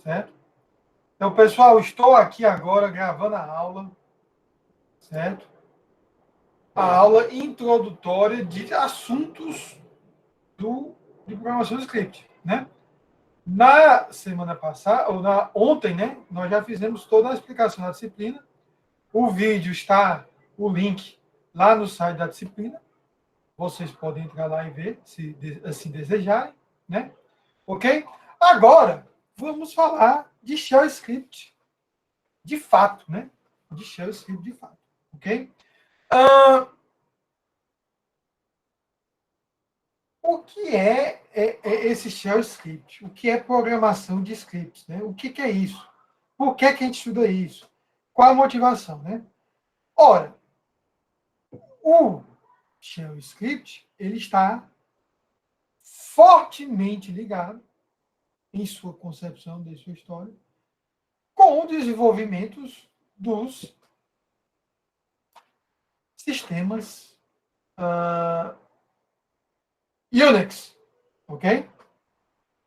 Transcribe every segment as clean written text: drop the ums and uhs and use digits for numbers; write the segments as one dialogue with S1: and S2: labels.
S1: certo? Então, pessoal, estou aqui agora gravando a aula, certo? A aula introdutória de assuntos de programação de script, né? Na semana passada, ou ontem, né, nós já fizemos toda a explicação da disciplina. O vídeo está, o link, lá no site da disciplina. Vocês podem entrar lá e ver, se assim desejarem, né? Ok? Agora, vamos falar de shell script, de fato, né? De shell script de fato, ok? O que é esse shell script? O que é programação de scripts? Né? O que é isso? Por que a gente estuda isso? Qual a motivação? Né? Ora, o shell script ele está fortemente ligado, em sua concepção, de sua história, com o desenvolvimento dos sistemas Unix, ok?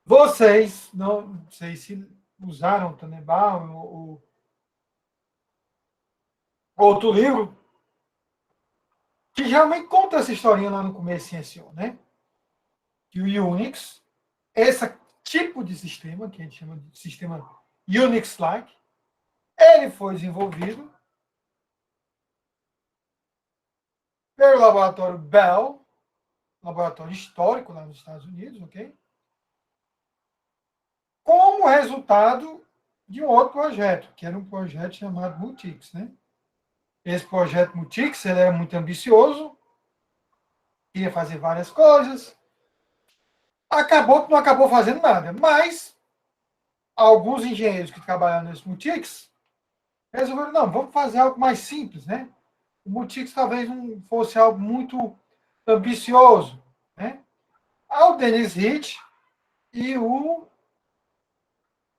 S1: Vocês, não sei se usaram Tannenbaum ou outro livro, que realmente conta essa historinha lá no começo, assim, né? Que o Unix, esse tipo de sistema, que a gente chama de sistema Unix-like, ele foi desenvolvido pelo laboratório Bell, laboratório histórico lá nos Estados Unidos, ok? Como resultado de um outro projeto, que era um projeto chamado Multics, né? Esse projeto Multics, ele era muito ambicioso, ia fazer várias coisas, acabou que não acabou fazendo nada, mas alguns engenheiros que trabalharam nesse Multics resolveram, não, vamos fazer algo mais simples, né? O Multics talvez não fosse algo muito ambicioso, né? O Dennis Ritchie e o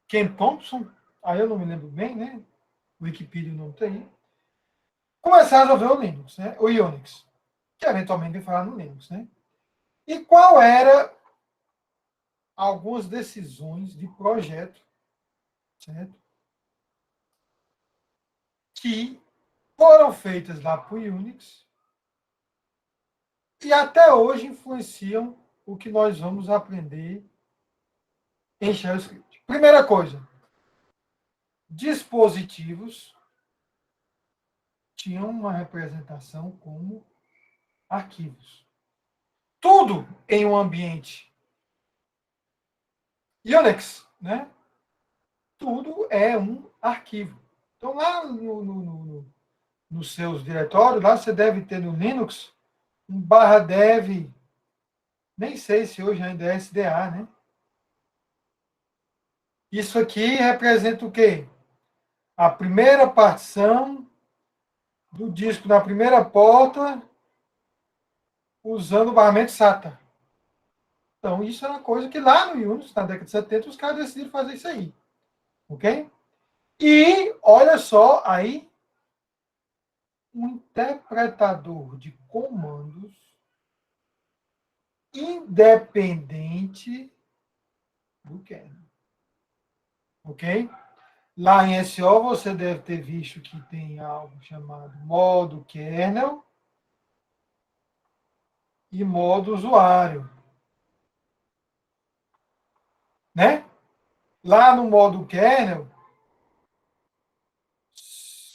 S1: Ken Thompson, aí eu não me lembro bem, né? O Wikipedia não tem, começaram a resolver o Linux, né? O Unix, que eventualmente vai falar no Linux, né? E qual era algumas decisões de projeto, certo? Que foram feitas lá para o Unix e até hoje influenciam o que nós vamos aprender em Shell Script. Primeira coisa, dispositivos tinham uma representação como arquivos. Tudo em um ambiente Unix, né? Tudo é um arquivo. Então, lá nos seus diretórios, lá você deve ter no Linux um barra dev, nem sei se hoje ainda é SDA, né? Isso aqui representa o quê? A primeira partição do disco na primeira porta usando o barramento SATA. Então, isso é uma coisa que lá no Unix, na década de 70, os caras decidiram fazer isso aí. Ok? E, olha só, aí, um interpretador de comandos independente do kernel. Ok? Lá em SO você deve ter visto que tem algo chamado modo kernel e modo usuário. Né? Lá no modo kernel,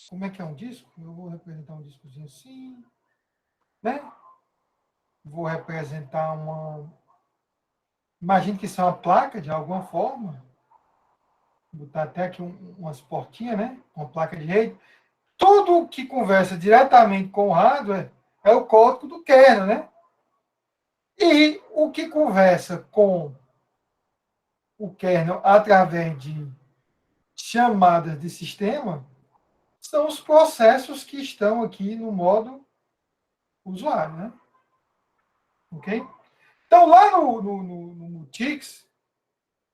S1: como é que é um disco? Eu vou representar um discozinho assim, né? Vou representar uma... Imagine que isso é uma placa de alguma forma. Vou botar até aqui umas portinhas, né? Uma placa de rede. Tudo que conversa diretamente com o hardware é o código do kernel, né? E o que conversa com o kernel através de chamadas de sistema são os processos que estão aqui no modo usuário, né? Ok? Então, lá no Multics,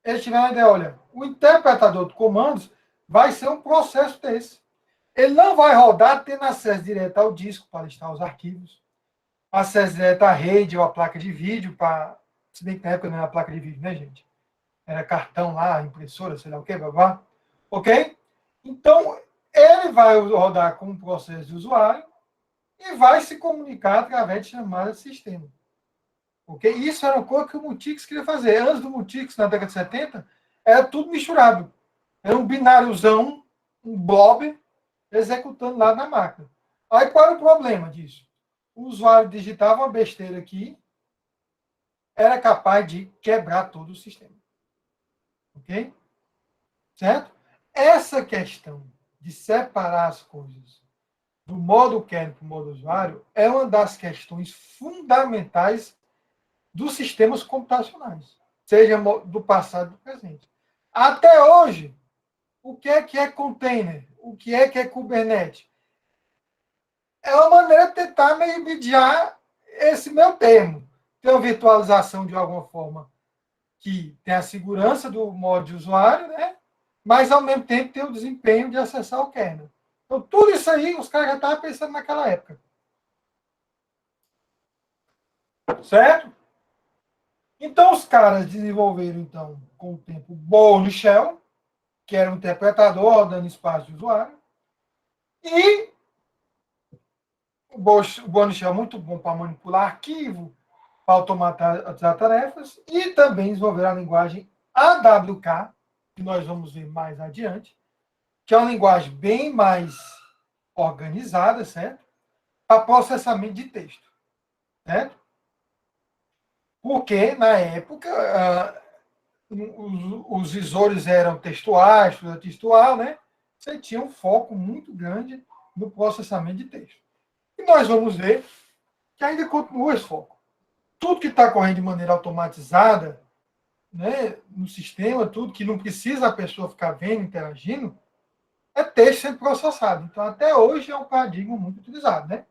S1: eles tiveram a ideia, olha, o interpretador de comandos vai ser um processo desse. Ele não vai rodar tendo acesso direto ao disco para listar os arquivos, acesso direto à rede ou à placa de vídeo, para... se bem que na época não era placa de vídeo, né, gente? era cartão lá, impressora, sei lá o que, babá. Ok? Então, ele vai rodar com um processo de usuário e vai se comunicar através de chamada de sistema. Ok? Isso era uma coisa que o Multics queria fazer. Antes do Multics, na década de 70, era tudo misturado. Era um bináriozão, um blob, executando lá na máquina. Aí qual era o problema disso? O usuário digitava uma besteira aqui, era capaz de quebrar todo o sistema. Ok? Certo? Essa questão de separar as coisas do modo kernel para o modo usuário é uma das questões fundamentais dos sistemas computacionais, seja do passado e do presente. Até hoje, o que é container? O que é Kubernetes? É uma maneira de tentar meio mediar esse meu termo. Ter uma virtualização de alguma forma que tem a segurança do modo de usuário, né? Mas ao mesmo tempo tem o desempenho de acessar o kernel. Então, tudo isso aí os caras já estavam pensando naquela época. Certo? Então, os caras desenvolveram, então, com o tempo, o Bourne Shell, que era um interpretador dando espaço de usuário, e o Bourne Shell é muito bom para manipular arquivo, para automatizar tarefas, e também desenvolveram a linguagem AWK, que nós vamos ver mais adiante, que é uma linguagem bem mais organizada, certo? Para processamento de texto, certo? Porque, na época, os visores eram textuais, tudo textual, né? Você tinha um foco muito grande no processamento de texto. E nós vamos ver que ainda continua esse foco. Tudo que está correndo de maneira automatizada, né, no sistema, tudo que não precisa a pessoa ficar vendo, interagindo, é texto sendo processado. Então, até hoje é um paradigma muito utilizado, né?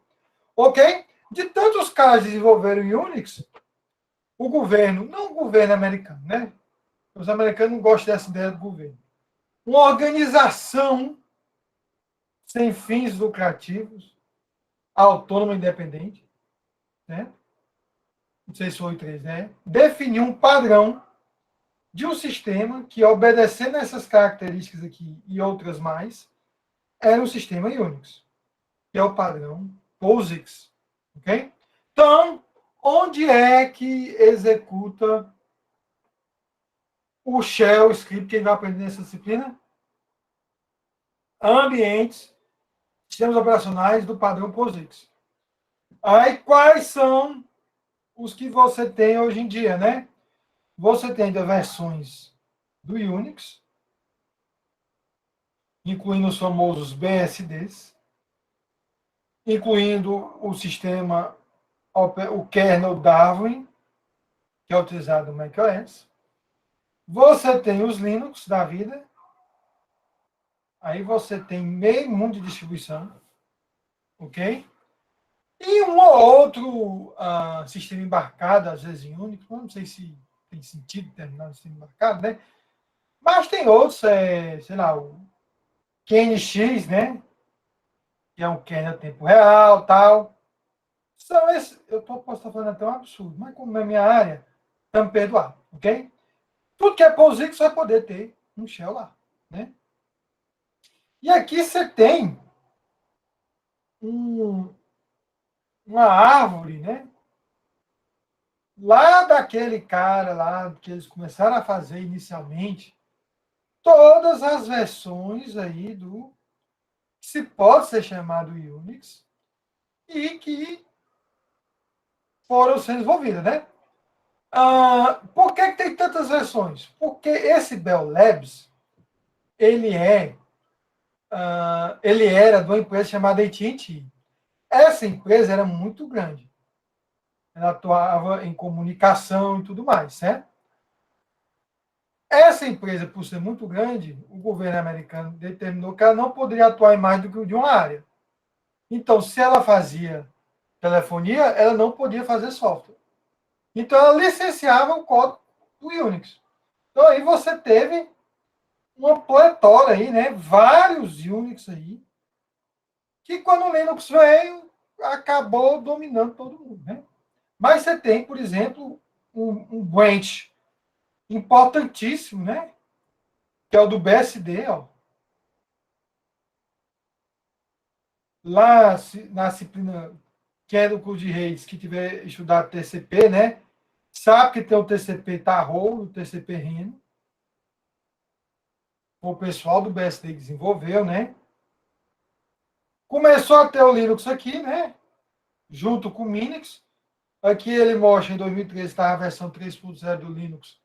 S1: Ok? De tantos caras desenvolveram Unix, o governo, não o governo americano, né? Os americanos não gostam dessa ideia do governo. Uma organização sem fins lucrativos, autônoma e independente, né? Não sei se foi três, né? Definiu um padrão de um sistema que, obedecendo essas características aqui e outras mais, era um sistema Unix, que é o padrão POSIX. Ok? Então, onde é que executa o shell script que ele vai aprender nessa disciplina? Ambientes, sistemas operacionais do padrão POSIX. Aí, quais são os que você tem hoje em dia, né? Você tem as versões do Unix, incluindo os famosos BSDs, incluindo o sistema, o kernel Darwin, que é utilizado no macOS. Você tem os Linux da vida, aí você tem meio mundo de distribuição, ok? E um ou outro sistema embarcado, às vezes em Unix, não sei se tem sentido terminar o sistema embarcado, né? Mas tem outros, sei lá, o QNX, né? Que é um kernel a tempo real, tal. São esses, posso estar falando até um absurdo, mas como é minha área, estamos perdoados, ok? Tudo que é POSIX vai poder ter um shell lá, né? E aqui você tem um, uma árvore, né? Lá daquele cara lá que eles começaram a fazer inicialmente, todas as versões aí do que se pode ser chamado Unix e que foram sendo desenvolvidas, né? Por que tem tantas versões? Porque esse Bell Labs, ele ele era de uma empresa chamada AT&T. Essa empresa era muito grande. Ela atuava em comunicação e tudo mais, certo? Essa empresa, por ser muito grande, o governo americano determinou que ela não poderia atuar em mais do que de uma área. Então, se ela fazia telefonia, ela não podia fazer software. Então, ela licenciava o código do Unix. Então, aí você teve uma pletora aí, né? Vários Unix aí, que quando o Linux veio, acabou dominando todo mundo, né? Mas você tem, por exemplo, um branch importantíssimo, né? Que é o do BSD, ó. Lá na disciplina que é do curso de redes, que tiver estudado TCP, né? Sabe que tem o TCP Tarrow e o TCP Rhino. O pessoal do BSD desenvolveu, né? Começou a ter o Linux aqui, né? Junto com o Minix. Aqui ele mostra em 2013 estava a versão 3.0 do Linux,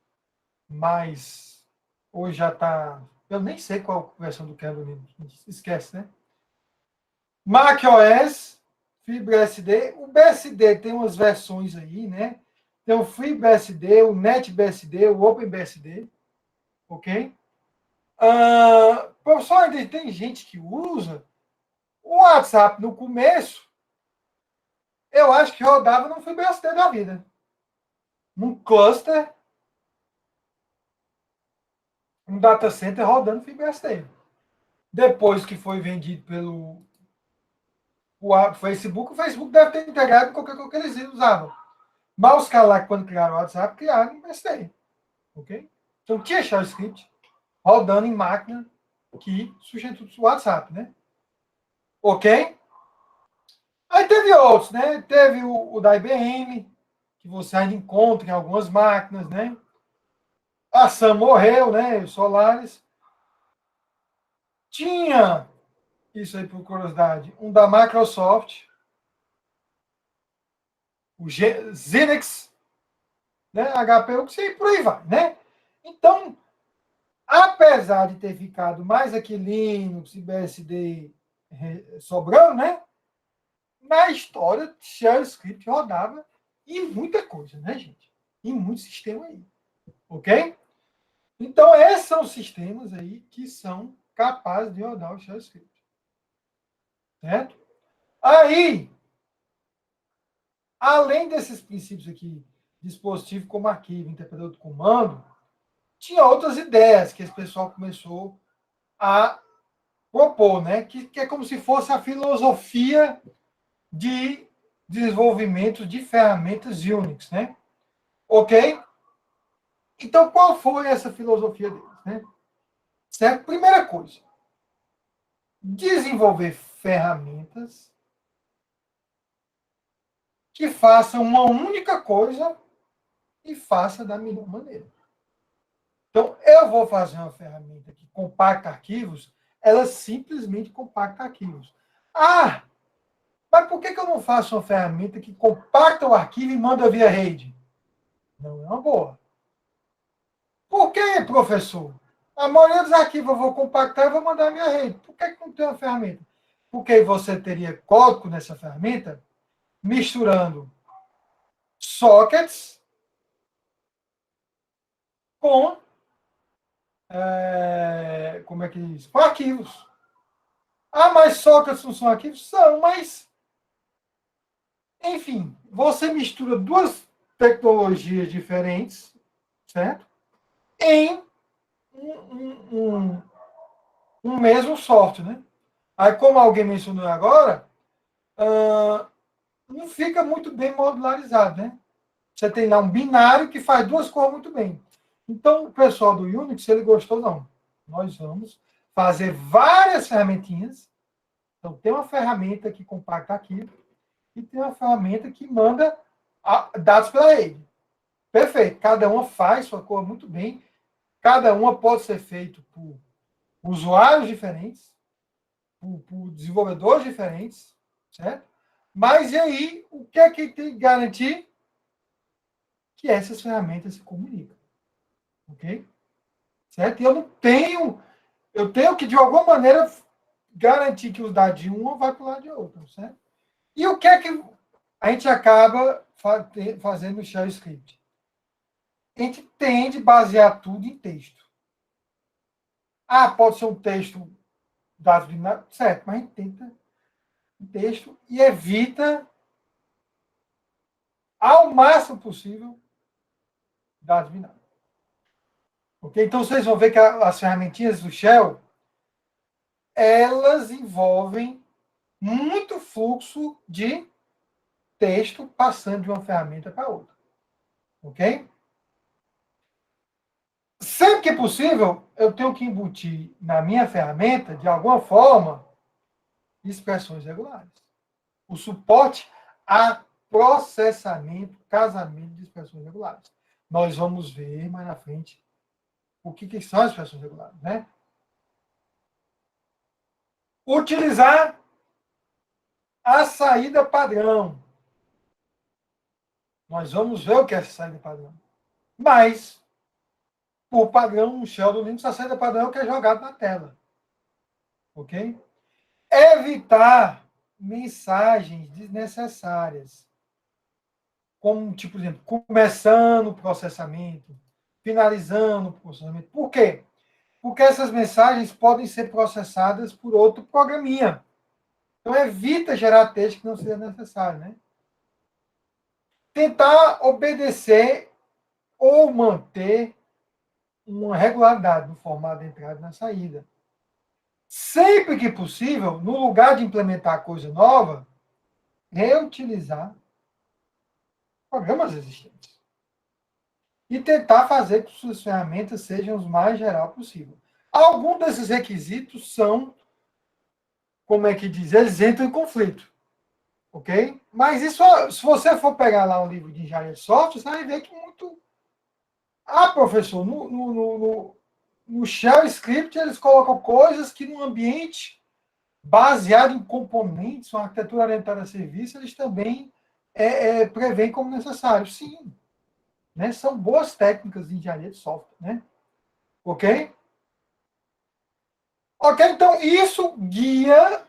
S1: mas hoje já está. Eu nem sei qual a versão do kernel do Linux, esquece, né? Mac OS, FreeBSD. O BSD tem umas versões aí, né? Tem o FreeBSD, o NetBSD, o OpenBSD, ok? Professor, ainda tem gente que usa o WhatsApp no começo. Eu acho que rodava no FreeBSD da vida. Num cluster, um data center rodando FreeBSD. Depois que foi vendido pelo Facebook, o Facebook deve ter integrado com qualquer coisa que eles usavam. Mas os caras lá, quando criaram o WhatsApp, criaram um BSD. Ok? Então tinha shell script rodando em máquina que substitui o WhatsApp, né? Ok? Aí teve outros, né? Teve o da IBM, que você ainda encontra em algumas máquinas, né? A Sun morreu, né? O Solaris. Tinha, isso aí por curiosidade, um da Microsoft, o Xenix, né? HPU, que por aí vai, né? Então, apesar de ter ficado mais aqui Linux e BSD sobrando, né? Na história, Shell Script rodava em muita coisa, né, gente? Em muito sistema aí. Ok? Então, esses são os sistemas aí que são capazes de rodar o Shell Script. Certo? Aí, além desses princípios aqui, dispositivo como arquivo, interpretador de comando, tinha outras ideias que esse pessoal começou a propor, né? Que é como se fosse a filosofia de desenvolvimento de ferramentas Unix, né? Ok? Então, qual foi essa filosofia deles, né? Certo? Primeira coisa, desenvolver ferramentas que façam uma única coisa e faça da melhor maneira. Então, eu vou fazer uma ferramenta que compacta arquivos, ela simplesmente compacta arquivos. Ah, mas por que eu não faço uma ferramenta que compacta o arquivo e manda via rede? Não é uma boa. Por que, professor? A maioria dos arquivos eu vou compactar e vou mandar via rede. Por que não tem uma ferramenta? Porque você teria código nessa ferramenta misturando sockets com, como é que diz? Com arquivos. Ah, mas sockets não são arquivos? São, mas, enfim, você mistura duas tecnologias diferentes, certo? Em um mesmo software, né? Aí, como alguém mencionou agora, não fica muito bem modularizado, né? Você tem lá um binário que faz duas coisas muito bem. Então, o pessoal do Unix, ele gostou, não. Nós vamos fazer várias ferramentinhas. Então, tem uma ferramenta que compacta arquivo e tem uma ferramenta que manda dados pela rede. Perfeito. Cada uma faz sua coisa muito bem. Cada uma pode ser feito por usuários diferentes, por desenvolvedores diferentes, certo? Mas e aí, o que é que tem que garantir? Que essas ferramentas se comunicam. Ok? Certo? E eu tenho que, de alguma maneira, garantir que os dados de uma vai para o lado de outra, certo? E o que é que a gente acaba fazendo no Shell Script? A gente tende a basear tudo em texto. Ah, pode ser um texto dados binários, certo, mas a gente tenta um texto e evita, ao máximo possível, dados binários. Ok? Então, vocês vão ver que as ferramentinhas do Shell, elas envolvem muito fluxo de texto passando de uma ferramenta para outra. Ok? sempre que possível, eu tenho que embutir na minha ferramenta, de alguma forma, expressões regulares. O suporte a processamento, casamento de expressões regulares. Nós vamos ver mais na frente o que são as expressões regulares, né? Utilizar a saída padrão. Nós vamos ver o que é essa saída padrão. Mas, por padrão, no shell do Linux, a saída padrão é o que é jogado na tela. Ok? Evitar mensagens desnecessárias. Como, tipo, por exemplo, começando o processamento, finalizando o processamento. Por quê? Porque essas mensagens podem ser processadas por outro programinha. Então, evita gerar texto que não seja necessário, né? Tentar obedecer ou manter uma regularidade no formato de entrada e na saída. Sempre que possível, no lugar de implementar coisa nova, reutilizar programas existentes. E tentar fazer com que suas ferramentas sejam os mais geral possível. Alguns desses requisitos são, como é que diz, eles entram em conflito. Ok? Mas isso, se você for pegar lá um livro de engenharia de software, você vai ver que muito. Ah, professor, no Shell Script eles colocam coisas que no ambiente baseado em componentes, uma arquitetura orientada a serviço, eles também prevêem como necessário. Sim. Né? São boas técnicas de engenharia de software. Né? Ok? Ok, então isso guia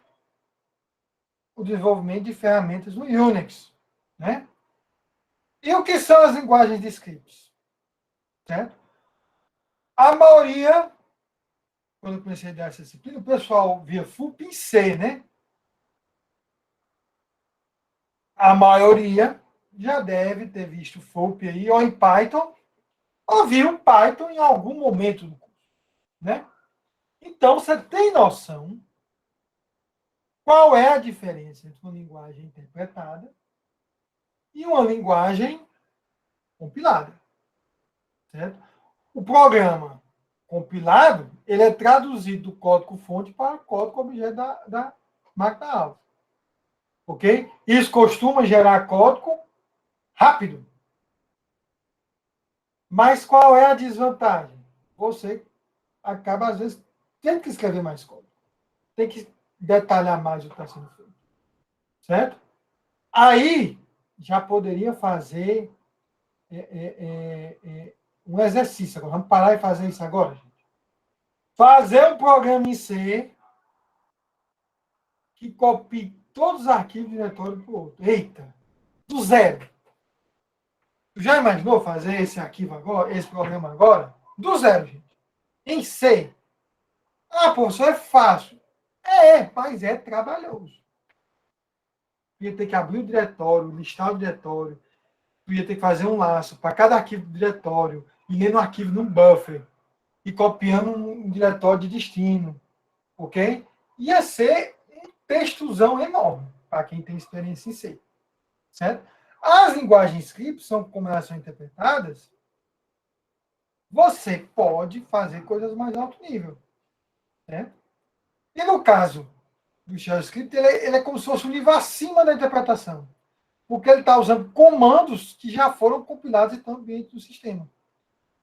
S1: o desenvolvimento de ferramentas no Unix. Né? E o que são as linguagens de scripts? Certo? A maioria, quando eu comecei a dar essa disciplina, o pessoal via FUP em C, né? A maioria já deve ter visto FUP aí, ou em Python, ou viu Python em algum momento do curso, né? Então, você tem noção qual é a diferença entre uma linguagem interpretada e uma linguagem compilada, certo? O programa compilado, ele é traduzido do código-fonte para o código-objeto da máquina-alvo. Ok? Isso costuma gerar código rápido. Mas qual é a desvantagem? Você acaba, às vezes, tendo que escrever mais código. Tem que detalhar mais o que está sendo feito. Certo? Aí, já poderia fazer um exercício. Agora, vamos parar e fazer isso agora, gente. Fazer um programa em C que copie todos os arquivos do diretório para o outro. Eita! Do zero. Tu já imaginou fazer esse arquivo agora, esse programa agora? Do zero, gente. Em C. Ah, professor, é fácil. Mas é trabalhoso. Ia ter que abrir o diretório, listar o diretório, ia ter que fazer um laço para cada arquivo do diretório, e lendo o arquivo num buffer, e copiando um diretório de destino, ok? Ia ser um textozão enorme, para quem tem experiência em C, certo? As linguagens script, como elas são interpretadas, você pode fazer coisas mais alto nível, certo? E no caso do JavaScript, ele é como se fosse um nível acima da interpretação, porque ele está usando comandos que já foram compilados e estão dentro do sistema.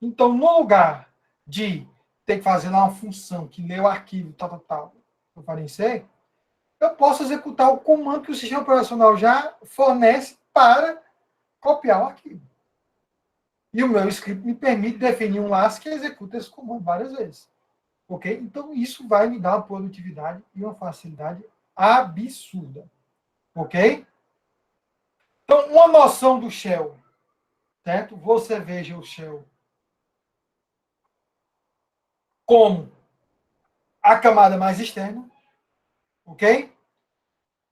S1: Então, no lugar de ter que fazer lá uma função que lê o arquivo, eu falei em C, eu posso executar o comando que o sistema operacional já fornece para copiar o arquivo. E o meu script me permite definir um laço que executa esse comando várias vezes. Ok? Então, isso vai me dar uma produtividade e uma facilidade absurda. Ok? Então, uma noção do shell, certo? Você veja o shell como a camada mais externa, ok?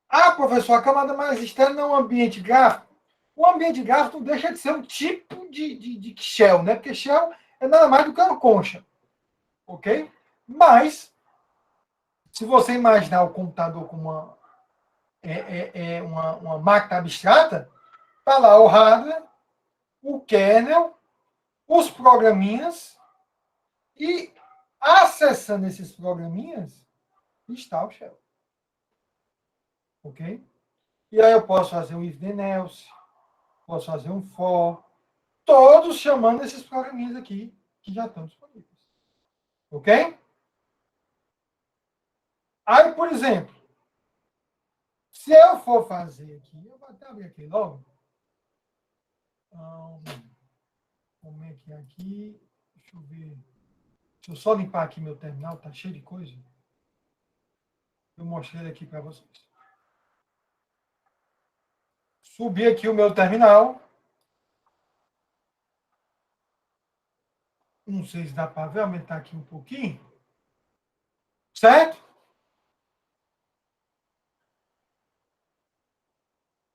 S1: Ah, professor, a camada mais externa é um ambiente gráfico. O ambiente gráfico não deixa de ser um tipo de shell, né? Porque shell é nada mais do que uma concha, ok? Mas, se você imaginar o computador como uma máquina abstrata, está lá o hardware, o kernel, os programinhas, E acessando esses programinhas, está o shell. Ok? E aí eu posso fazer um if then else, posso fazer um for, todos chamando esses programinhas aqui que já estão disponíveis. Ok? Aí, por exemplo, se eu for fazer aqui, eu vou até abrir aqui logo. Como é que é aqui? Deixa eu ver. Deixa eu só limpar aqui meu terminal, tá cheio de coisa. Eu mostrei aqui para vocês. Subi aqui o meu terminal. Não sei se dá para ver, aumentar aqui um pouquinho. Certo?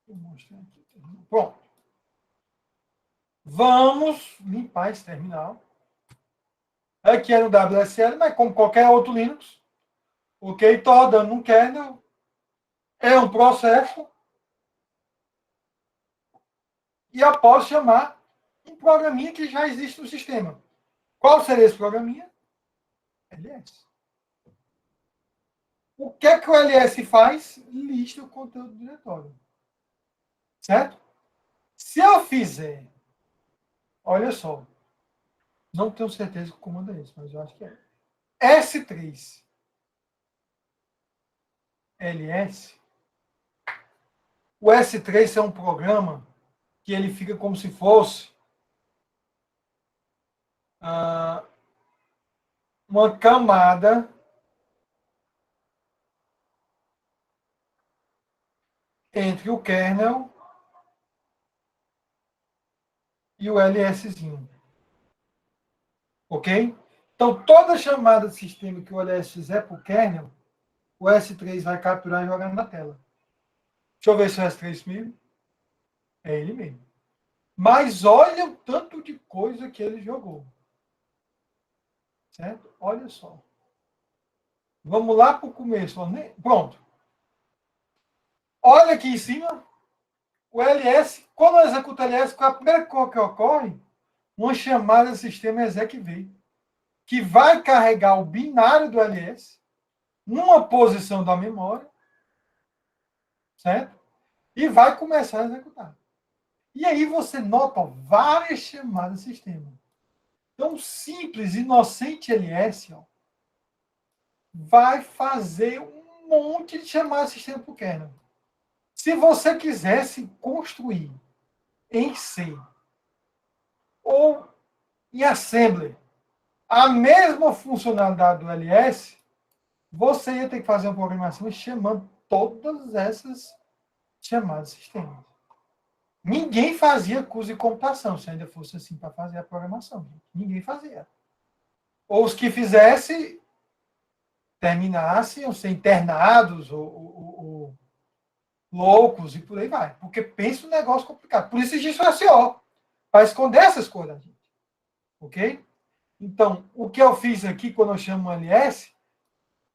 S1: Vou mostrar aqui. Pronto. Vamos limpar esse terminal. Aqui é no WSL, mas como qualquer outro Linux. Ok? Estou rodando um kernel. É um processo. E eu posso chamar um programinha que já existe no sistema. Qual seria esse programinha? LS. O que é que o LS faz? Lista o conteúdo do diretório. Certo? Se eu fizer, olha só, não tenho certeza que o comando é esse, mas eu acho que é. S3 LS. O S3 é um programa que ele fica como se fosse uma camada entre o kernel e o LSzinho. Ok? Então, toda chamada de sistema que o LS fizer para o kernel, o S3 vai capturar e jogar na tela. Deixa eu ver se é o S3 mesmo. É ele mesmo. Mas olha o tanto de coisa que ele jogou. Certo? Olha só. Vamos lá para o começo. Pronto. Olha aqui em cima. O LS, quando eu executo LS, qual é a primeira coisa que ocorre? Uma chamada de sistema execv, que vai carregar o binário do LS numa posição da memória, certo? E vai começar a executar. E aí você nota várias chamadas de sistema. Então, simples, inocente LS, ó, vai fazer um monte de chamadas de sistema para o kernel. Se você quisesse construir em C ou em Assembly a mesma funcionalidade do LS, você ia ter que fazer uma programação chamando todas essas chamadas de sistema. Ninguém fazia curso de computação, se ainda fosse assim para fazer a programação. Ninguém fazia. Ou os que fizessem, terminassem, ou ser internados, ou loucos, e por aí vai. Porque pensa um negócio complicado. Por isso existe o SO, para esconder essas coisas da gente. Ok? Então, o que eu fiz aqui, quando eu chamo um LS,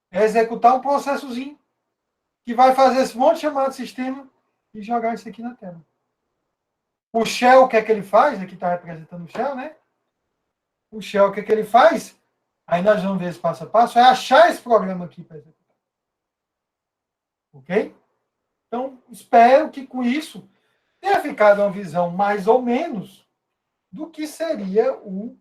S1: é executar um processozinho que vai fazer esse monte de chamada de sistema e jogar isso aqui na tela. O shell, o que é que ele faz? Aqui está representando o shell, né? O shell, o que é que ele faz? Aí nós vamos ver esse passo a passo, é achar esse programa aqui para executar. Ok? Então, espero que com isso tenha ficado uma visão mais ou menos do que seria o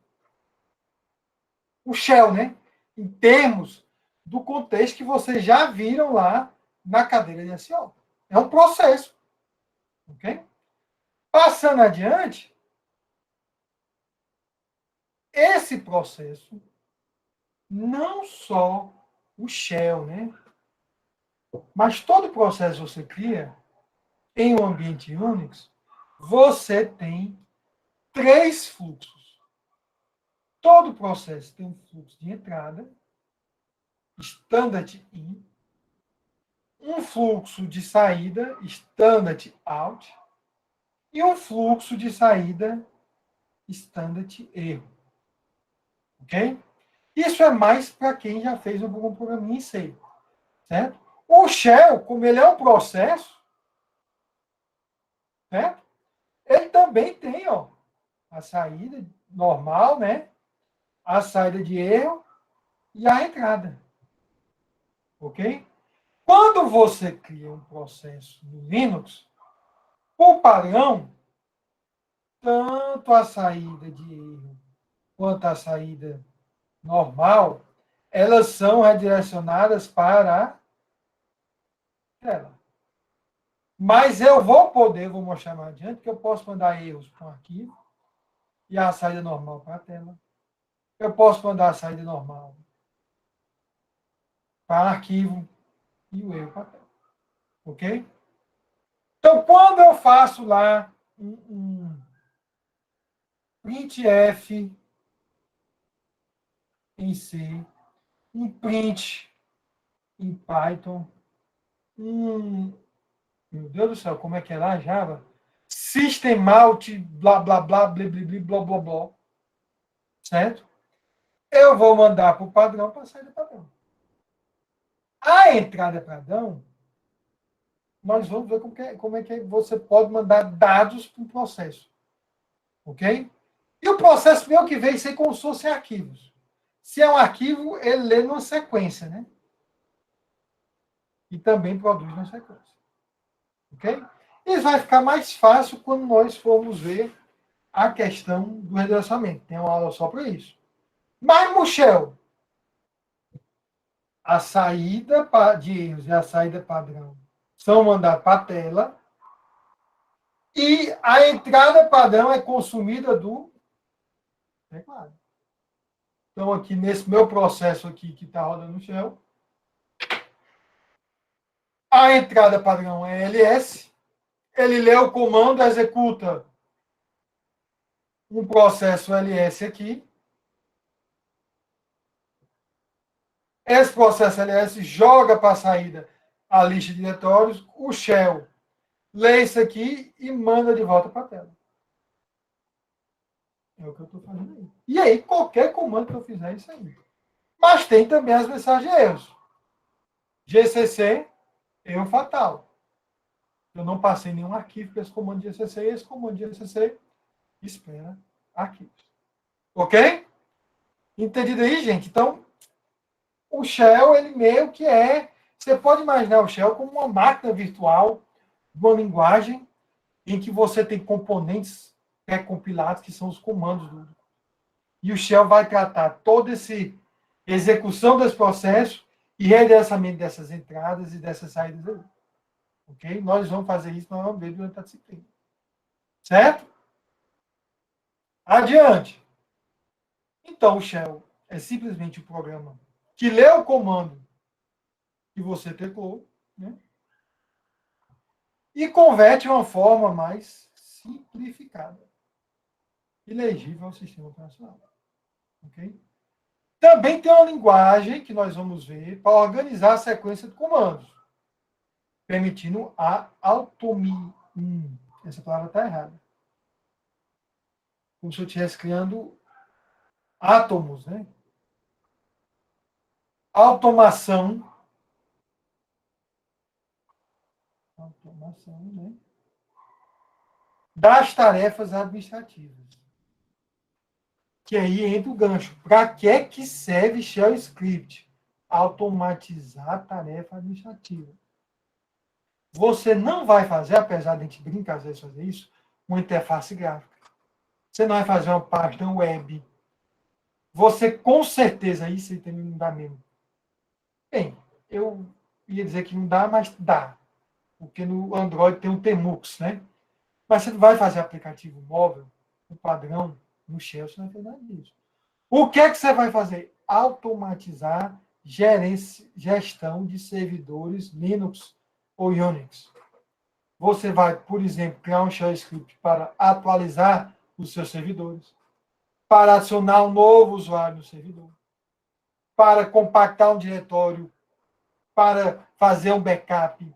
S1: shell, né? Em termos do contexto que vocês já viram lá na cadeira de SEO. É um processo. Ok? Passando adiante, esse processo, não só o shell, né? Mas todo processo que você cria em um ambiente Unix, você tem 3 fluxos. Todo processo tem um fluxo de entrada, standard in, um fluxo de saída, standard out, e um fluxo de saída, standard erro. Ok? Isso é mais para quem já fez algum programinha em C. Certo? O shell, como ele é um processo, certo? Ele também tem, ó, a saída normal, né? a saída de erro e a entrada. Ok? Quando você cria um processo no Linux, por padrão, tanto a saída de erro quanto a saída normal, elas são redirecionadas para a tela. Mas eu vou mostrar mais adiante, que eu posso mandar erros para um arquivo e a saída normal para a tela. Eu posso mandar a saída normal para arquivo e o erro para a tela. Ok? Então, quando eu faço lá um printf em C, um print em Python, meu Deus do céu, como é que é lá, Java? System out, blá, blá, blá, blá, blá, blá, blá, blá, certo? Eu vou mandar para o padrão para sair do padrão. A entrada padrão, nós vamos ver como é que você pode mandar dados para um processo. Ok? E o processo meu que vem ser como se fossem arquivos. Se é um arquivo, ele lê numa sequência, né? E também produz na sequência. Ok? Isso vai ficar mais fácil quando nós formos ver a questão do redirecionamento. Tem uma aula só para isso. Mas, Michel, a saída de erros e a saída padrão são mandadas para a tela e a entrada padrão é consumida do teclado. Então, aqui nesse meu processo aqui que está rodando no shell, a entrada padrão é ls, ele lê o comando, executa um processo ls aqui. Esse processo ls joga para a saída a lista de diretórios, o shell lê isso aqui e manda de volta para a tela. É o que eu estou fazendo aí. E aí, qualquer comando que eu fizer, é isso aí. Mas tem também as mensagens de erros. GCC, erro fatal. Eu não passei nenhum arquivo para esse comando de GCC, e esse comando de GCC espera arquivos. Ok? Entendido aí, gente? Então, o Shell, ele meio que é... Você pode imaginar o Shell como uma máquina virtual, uma linguagem em que você tem componentes pré-compilados, que são os comandos do... E o Shell vai tratar toda essa execução desse processo e redirecionamento dessas entradas e dessas saídas aí. Ok? Nós vamos fazer isso, nós vamos ver durante a disciplina. Certo? Adiante. Então, o Shell é simplesmente o programa que lê o comando que você teclou, né? E converte de uma forma mais simplificada e legível ao sistema operacional. Ok? Também tem uma linguagem que nós vamos ver para organizar a sequência de comandos, permitindo a autonomia. Essa palavra está errada. Como se eu estivesse criando átomos, né? Automação, né? Das tarefas administrativas. Que aí entra o gancho. Para que serve Shell Script? Automatizar a tarefa administrativa. Você não vai fazer, apesar de a gente brincar às vezes fazer isso, uma interface gráfica. Você não vai fazer uma página web. Você, com certeza, isso aí também não dá mesmo. Bem, eu ia dizer que não dá, mas dá. Porque no Android tem um Temux, né? Mas você vai fazer aplicativo móvel, o padrão, no Shell, você não vai fazer nada disso. O que é que você vai fazer? Automatizar gestão de servidores Linux ou Unix. Você vai, por exemplo, criar um shell script para atualizar os seus servidores, para adicionar um novo usuário no servidor, para compactar um diretório, para fazer um backup.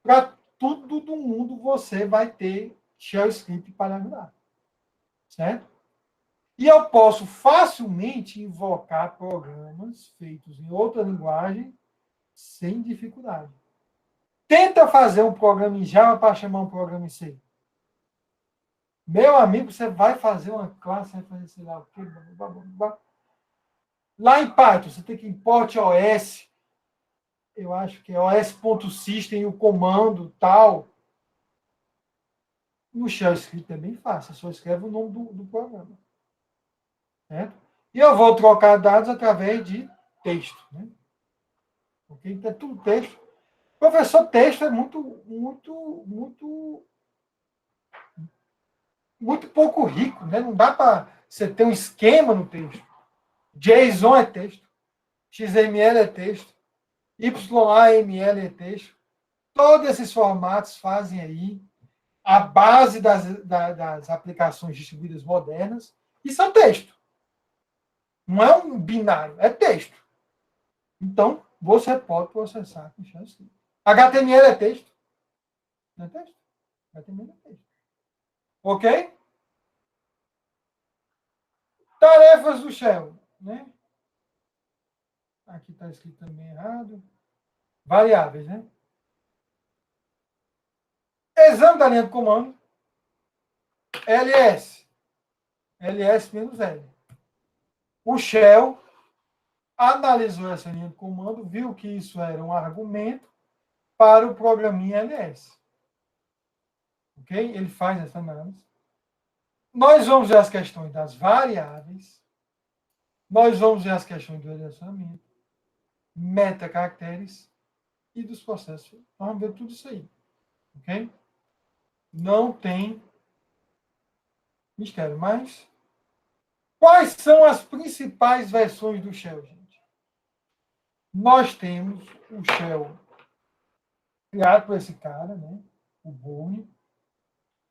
S1: Para tudo do mundo você vai ter shell script para ajudar. Certo? E eu posso facilmente invocar programas feitos em outra linguagem sem dificuldade. Tenta fazer um programa em Java para chamar um programa em C. Meu amigo, você vai fazer uma classe, vai fazer sei lá o quê, Lá em Python, você tem que import OS, eu acho que é os.system, o comando tal. No shell script é bem fácil, só escreve o nome do programa. Certo? E eu vou trocar dados através de texto. Né? Okay? Então, é tudo texto. Professor, texto é muito pouco rico. Né? Não dá para você ter um esquema no texto. JSON é texto. XML é texto. YAML é texto. Todos esses formatos fazem aí a base das aplicações distribuídas modernas. E são texto. Não é um binário, é texto. Então, você pode processar com shell script. HTML é texto. Não é texto? HTML é texto. Ok? Tarefas do shell. Né? Aqui está escrito também errado. Variáveis, né? Exame da linha de comando. ls. ls-l. O shell analisou essa linha de comando, viu que isso era um argumento para o programinha ls. Ok? Ele faz essa análise. Nós vamos ver as questões das variáveis. Nós vamos ver as questões do relacionamento, metacaracteres e dos processos. Nós vamos ver tudo isso aí. Ok? Não tem mistério. Mas quais são as principais versões do shell, gente? Nós temos o shell criado por esse cara, né? O Bourne,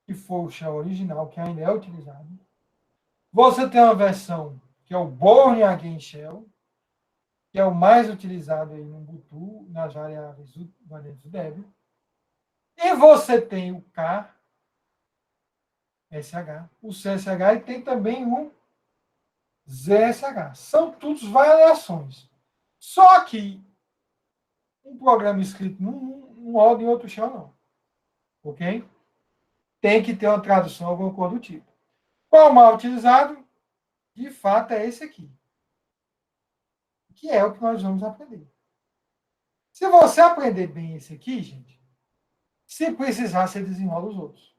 S1: que foi o shell original, que ainda é utilizado. Você tem uma versão que é o Bourne Again Shell, que é o mais utilizado aí no Ubuntu, nas variáveis do Debian. E você tem o KSH, o CSH e tem também o ZSH. São todas variações. Só que um programa escrito não roda em outro shell, não. Ok? Tem que ter uma tradução, alguma coisa do tipo. Qual o mal utilizado? De fato, é esse aqui. Que é o que nós vamos aprender. Se você aprender bem esse aqui, gente, se precisar, você desenrola os outros.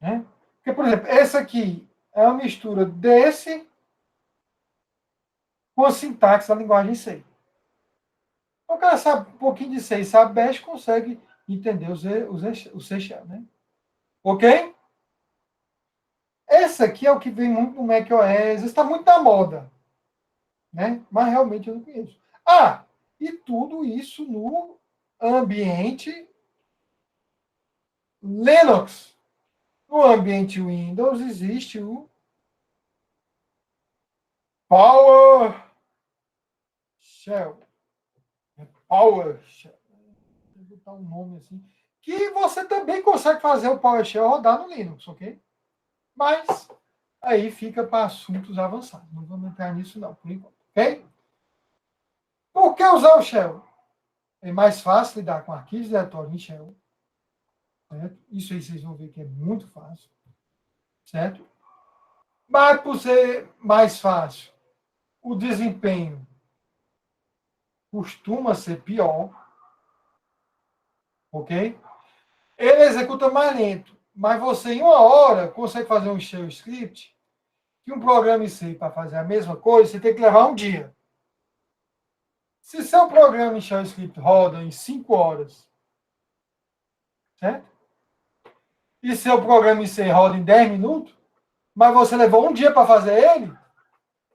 S1: Né? Porque, por exemplo, esse aqui é uma mistura desse com a sintaxe da linguagem C. O cara sabe um pouquinho de C e sabe Bash, consegue entender o C#, né? Ok? Esse aqui é o que vem muito no macOS, está muito na moda. Né? Mas realmente eu não conheço. Ah, e tudo isso no ambiente Linux. No ambiente Windows existe o PowerShell. PowerShell. Vou botar um nome assim. Que você também consegue fazer o PowerShell rodar no Linux, ok? Mas aí fica para assuntos avançados. Não vamos entrar nisso não, por enquanto. Ok? Por que usar o Shell? É mais fácil lidar com arquivos diretórios em Shell. Certo? Isso aí vocês vão ver que é muito fácil. Certo? Mas por ser mais fácil, o desempenho costuma ser pior. Ok? Ele executa mais lento. Mas você, em uma hora, consegue fazer um shell script que um programa em C, para fazer a mesma coisa, você tem que levar um dia. Se seu programa em shell script roda em 5 horas, certo? E seu programa em C roda em 10 minutos, mas você levou um dia para fazer ele,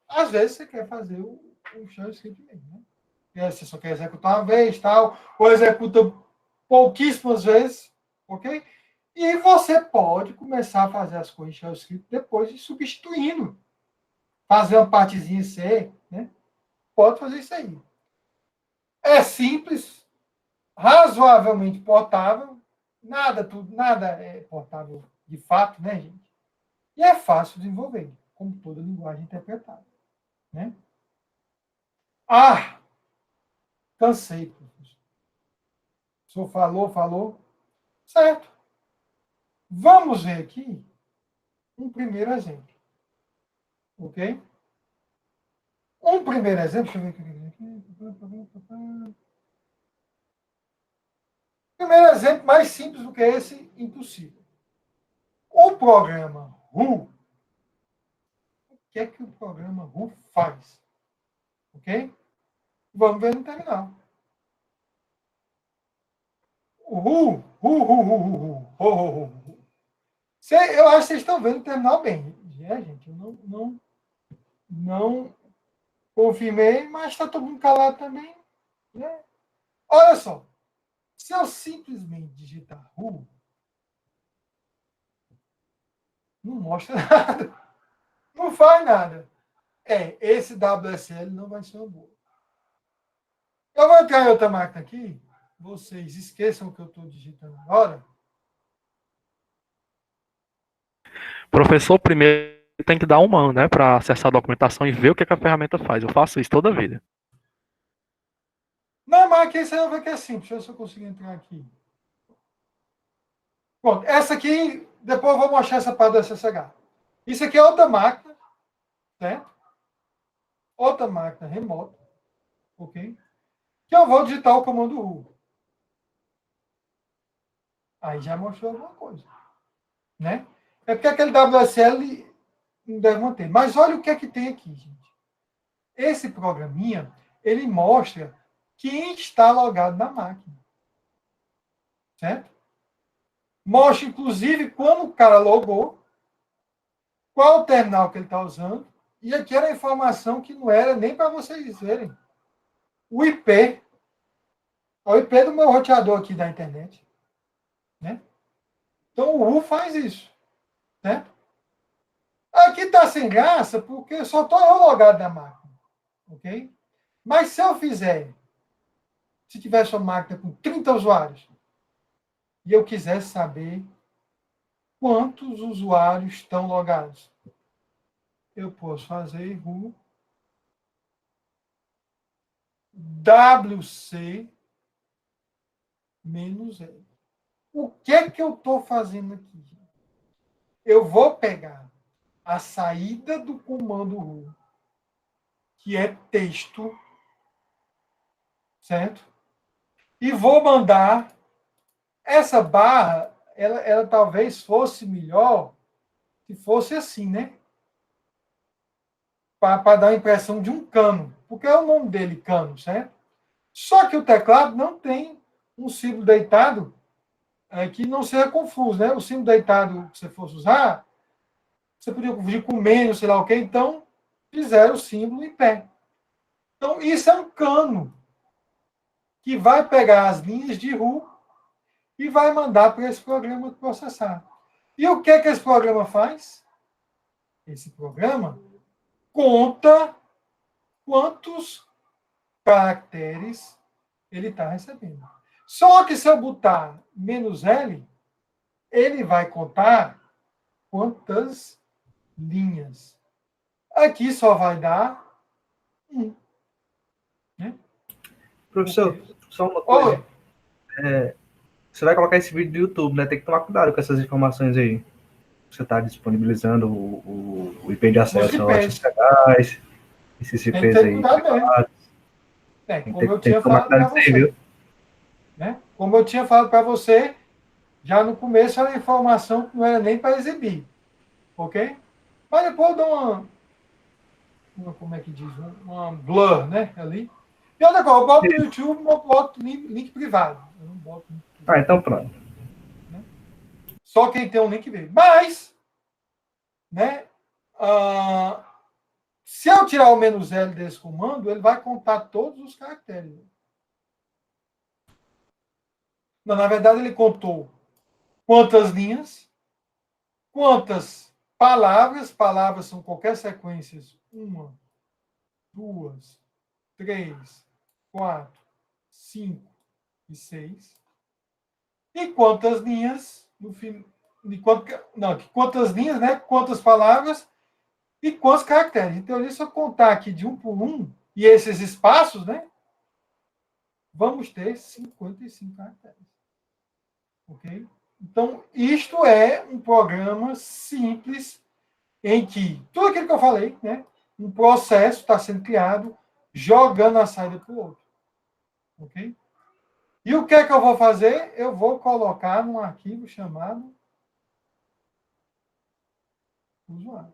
S1: às vezes você quer fazer o shell script mesmo. Né? Você só quer executar uma vez, tal, ou executa pouquíssimas vezes, ok? E você pode começar a fazer as coisas em shell script depois de substituindo. Fazer uma partezinha em C, né? Pode fazer isso aí. É simples, razoavelmente portável, nada é portável de fato, né, gente? E é fácil de desenvolver, como toda linguagem interpretada, né? Ah, cansei, professor. O senhor falou, certo? Vamos ver aqui um primeiro exemplo, ok? Um primeiro exemplo, deixa eu ver aqui. Primeiro exemplo, mais simples do que esse, impossível. O programa RU, o que é que o programa RU faz? Ok? Vamos ver no terminal. O RU, RU. Eu acho que vocês estão vendo o terminal bem. Gente, eu não confirmei, mas está todo mundo calado também. Né? Olha só. Se eu simplesmente digitar RU, não mostra nada. Não faz nada. Esse WSL não vai ser uma boa. Eu vou entrar em outra máquina aqui. Vocês esqueçam o que eu estou digitando agora.
S2: Professor, primeiro tem que dar um mano, né, para acessar a documentação e ver o que a ferramenta faz. Eu faço isso toda a vida.
S1: Não, mas aqui você vai ver que é simples. Deixa eu ver se eu consigo entrar aqui. Pronto, essa aqui, depois eu vou mostrar essa parte do SSH. Isso aqui é outra máquina, certo? Outra máquina remota, ok? Que eu vou digitar o comando RU. Aí já mostrou alguma coisa, né? É porque aquele WSL não deve manter. Mas olha o que é que tem aqui, gente. Esse programinha, ele mostra quem está logado na máquina, certo? Mostra, inclusive, quando o cara logou, qual o terminal que ele está usando, e aqui era a informação que não era nem para vocês verem. O IP, o IP do meu roteador aqui da internet, né? Então o RU faz isso, né? Aqui está sem graça porque só estou eu logado na máquina, ok? Mas se eu fizer, se tivesse uma máquina com 30 usuários, e eu quisesse saber quantos usuários estão logados, eu posso fazer RU WC menos L. O que é que eu estou fazendo aqui? Eu vou pegar a saída do comando RU, que é texto, certo? E vou mandar essa barra, ela talvez fosse melhor se fosse assim, né? Para dar a impressão de um cano, porque é o nome dele, cano, certo? Só que o teclado não tem um símbolo deitado que não seja confuso, né? O símbolo deitado que você fosse usar, você podia confundir com menos, sei lá o quê, então fizeram o símbolo em pé. Então, isso é um cano que vai pegar as linhas de RU e vai mandar para esse programa processar. E o que é que esse programa faz? Esse programa conta quantos caracteres ele está recebendo. Só que se eu botar menos L, ele vai contar quantas linhas. Aqui só vai dar 1. Né?
S3: Professor, só uma coisa. Você vai colocar esse vídeo no YouTube, né? Tem que tomar cuidado com essas informações aí. Você está disponibilizando o IP de acesso aos SSHs, esses IPs aí privados. Tem que tomar cuidado com isso aí, viu?
S1: Né? Como eu tinha falado para você, já no começo era informação que não era nem para exibir. Ok? Mas depois eu dou como é que diz? Uma blur, né? Ali. E outra coisa, eu boto no YouTube, eu boto link privado. Eu não boto link privado.
S3: Então pronto.
S1: Né? Só quem tem um link vê. Mas, né? Se eu tirar o menos L desse comando, ele vai contar todos os caracteres. Não, na verdade, ele contou quantas linhas, quantas palavras. Palavras são qualquer sequência. 1, 2, 3, 4, 5 e 6. E quantas linhas, no fim, quantas linhas, né? Quantas palavras e quantos caracteres. Então, se eu contar aqui de um por um, e esses espaços, né? Vamos ter 55 caracteres. Ok? Então, isto é um programa simples em que tudo aquilo que eu falei, né? um processo está sendo criado, jogando a saída para o outro. Ok? E o que é que eu vou fazer? Eu vou colocar num arquivo chamado usuário.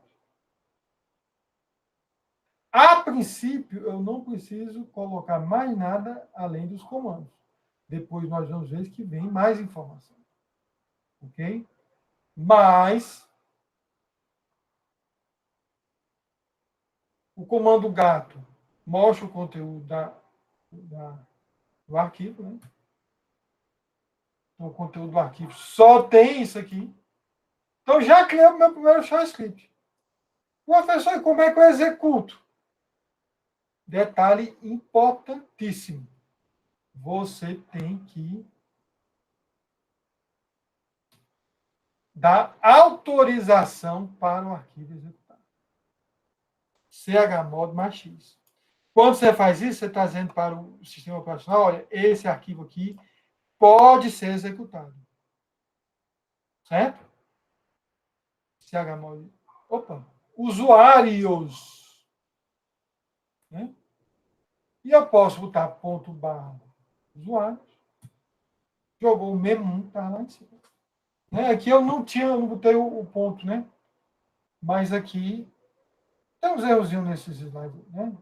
S1: A princípio, eu não preciso colocar mais nada além dos comandos. Depois nós vamos ver que vem mais informação. Ok? Mas o comando gato mostra o conteúdo do arquivo, né? Então, o conteúdo do arquivo só tem isso aqui. Então, já criei o meu primeiro shell script. Professor, como é que eu executo? Detalhe importantíssimo. Você tem que dar autorização para o arquivo executar. chmod mais x. Quando você faz isso, você está dizendo para o sistema operacional, olha, esse arquivo aqui pode ser executado. Certo? chmod. Opa! Usuários. Né? E eu posso botar ponto barra usuários. Jogou o mesmo 1, está lá em cima. Né? Aqui eu não botei o ponto, né? Mas aqui tem uns errozinhos nesses slides, né?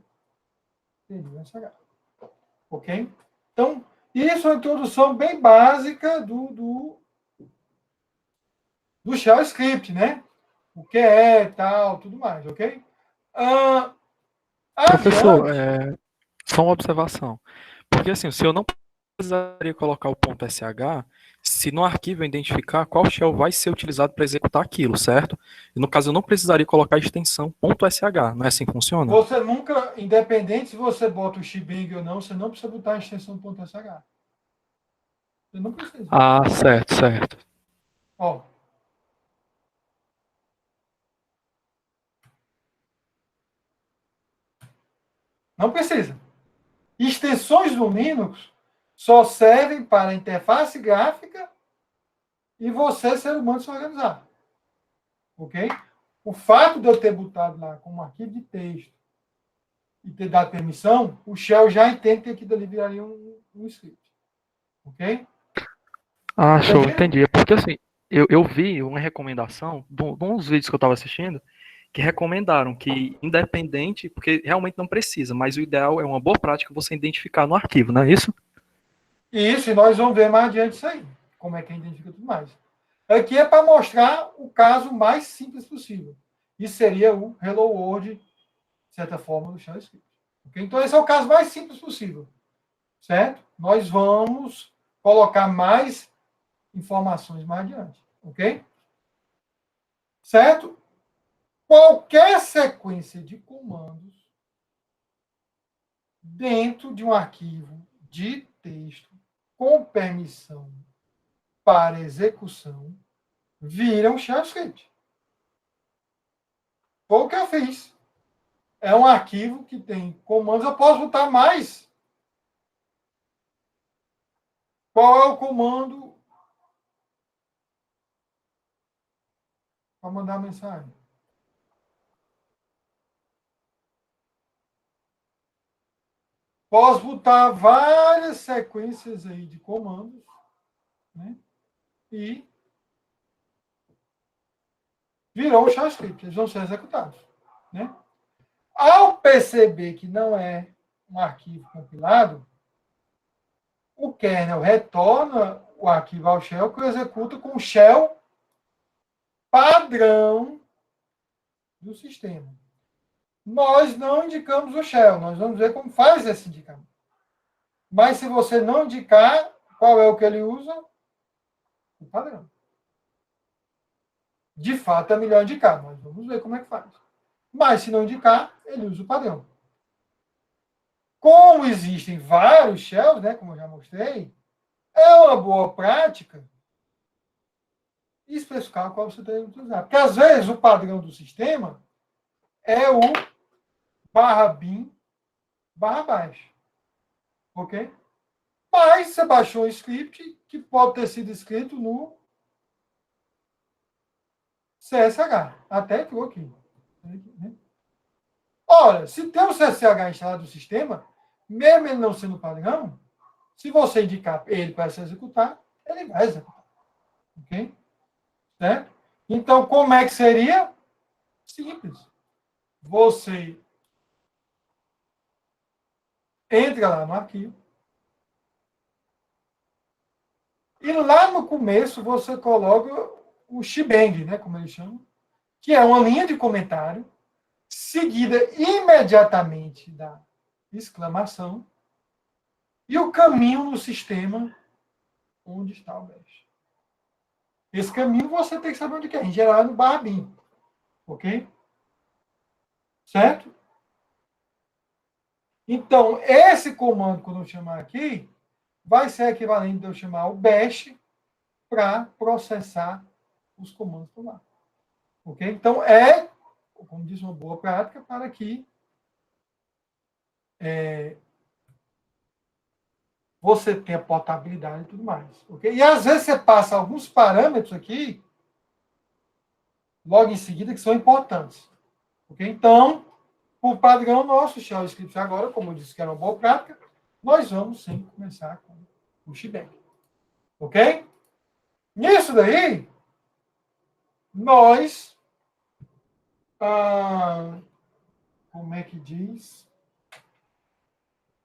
S1: Ok? Então, isso é uma introdução bem básica do shell script, né? O que é, tal, tudo mais, ok?
S2: Professor,
S1: Adiante.
S2: só uma observação. Porque assim, se eu não precisaria colocar o ponto .sh, se no arquivo eu identificar qual shell vai ser utilizado para executar aquilo, certo? E no caso eu não precisaria colocar a extensão .sh, não é assim que funciona?
S1: Você nunca, independente se você bota o shebang ou não, você não precisa botar a extensão .sh. Você não precisa.
S2: Ah, certo, certo.
S1: Ó. Não precisa. Extensões do Linux só servem para a interface gráfica e você, ser humano, se organizar. Ok? O fato de eu ter botado lá como arquivo de texto e ter dado permissão, o shell já entende que aquilo ali viraria um script. Ok?
S2: Ah, show,
S1: Entendido?
S2: entendi. É porque assim, eu vi uma recomendação de uns vídeos que eu estava assistindo que recomendaram que, independente, porque realmente não precisa, mas o ideal é uma boa prática você identificar no arquivo, não é isso?
S1: Isso, e nós vamos ver mais adiante isso aí. Como é que identifica tudo mais. Aqui é para mostrar o caso mais simples possível. E seria o Hello World, de certa forma, do shell script. Okay? Então, esse é o caso mais simples possível. Certo? Nós vamos colocar mais informações mais adiante. Ok? Certo? Qualquer sequência de comandos dentro de um arquivo de texto com permissão para execução vira um shell script. Foi o que eu fiz. É um arquivo que tem comandos. Eu posso botar mais. Qual é o comando para mandar mensagem? Posso botar várias sequências aí de comandos, né? E virou um shell script. Eles vão ser executados, né? Ao perceber que não é um arquivo compilado, o kernel retorna o arquivo ao shell que executa com o shell padrão do sistema. Nós não indicamos o shell, nós vamos ver como faz esse indicamento. Mas se você não indicar, qual é o que ele usa? O padrão. De fato, é melhor indicar, nós vamos ver como é que faz. Mas se não indicar, ele usa o padrão. Como existem vários shells, né, como eu já mostrei, é uma boa prática especificar qual você deve utilizar. Porque, às vezes, o padrão do sistema é o /bin /bash. Ok? Mas você baixou um script que pode ter sido escrito no CSH. Até entrou aqui. Ora, se tem o CCH instalado no sistema, mesmo ele não sendo padrão, se você indicar ele para se executar, ele vai executar. Ok? Certo? Então, como é que seria? Simples. Você entra lá no arquivo e lá no começo você coloca o shebang, né, como eles chamam, que é uma linha de comentário seguida imediatamente da exclamação e o caminho no sistema onde está o bash. Esse caminho você tem que saber onde é. Em geral, é no barra bin. Ok? Certo? Então, esse comando, quando eu chamar aqui, vai ser equivalente de eu chamar o bash para processar os comandos por lá. Ok? Então, como diz, uma boa prática para que você tenha portabilidade e tudo mais. Ok? E às vezes você passa alguns parâmetros aqui, logo em seguida, que são importantes. Ok? Então, por padrão nosso, shell scripts agora, como eu disse que era uma boa prática, nós vamos sempre começar com o shebang. Ok? Nisso daí, nós, como é que diz?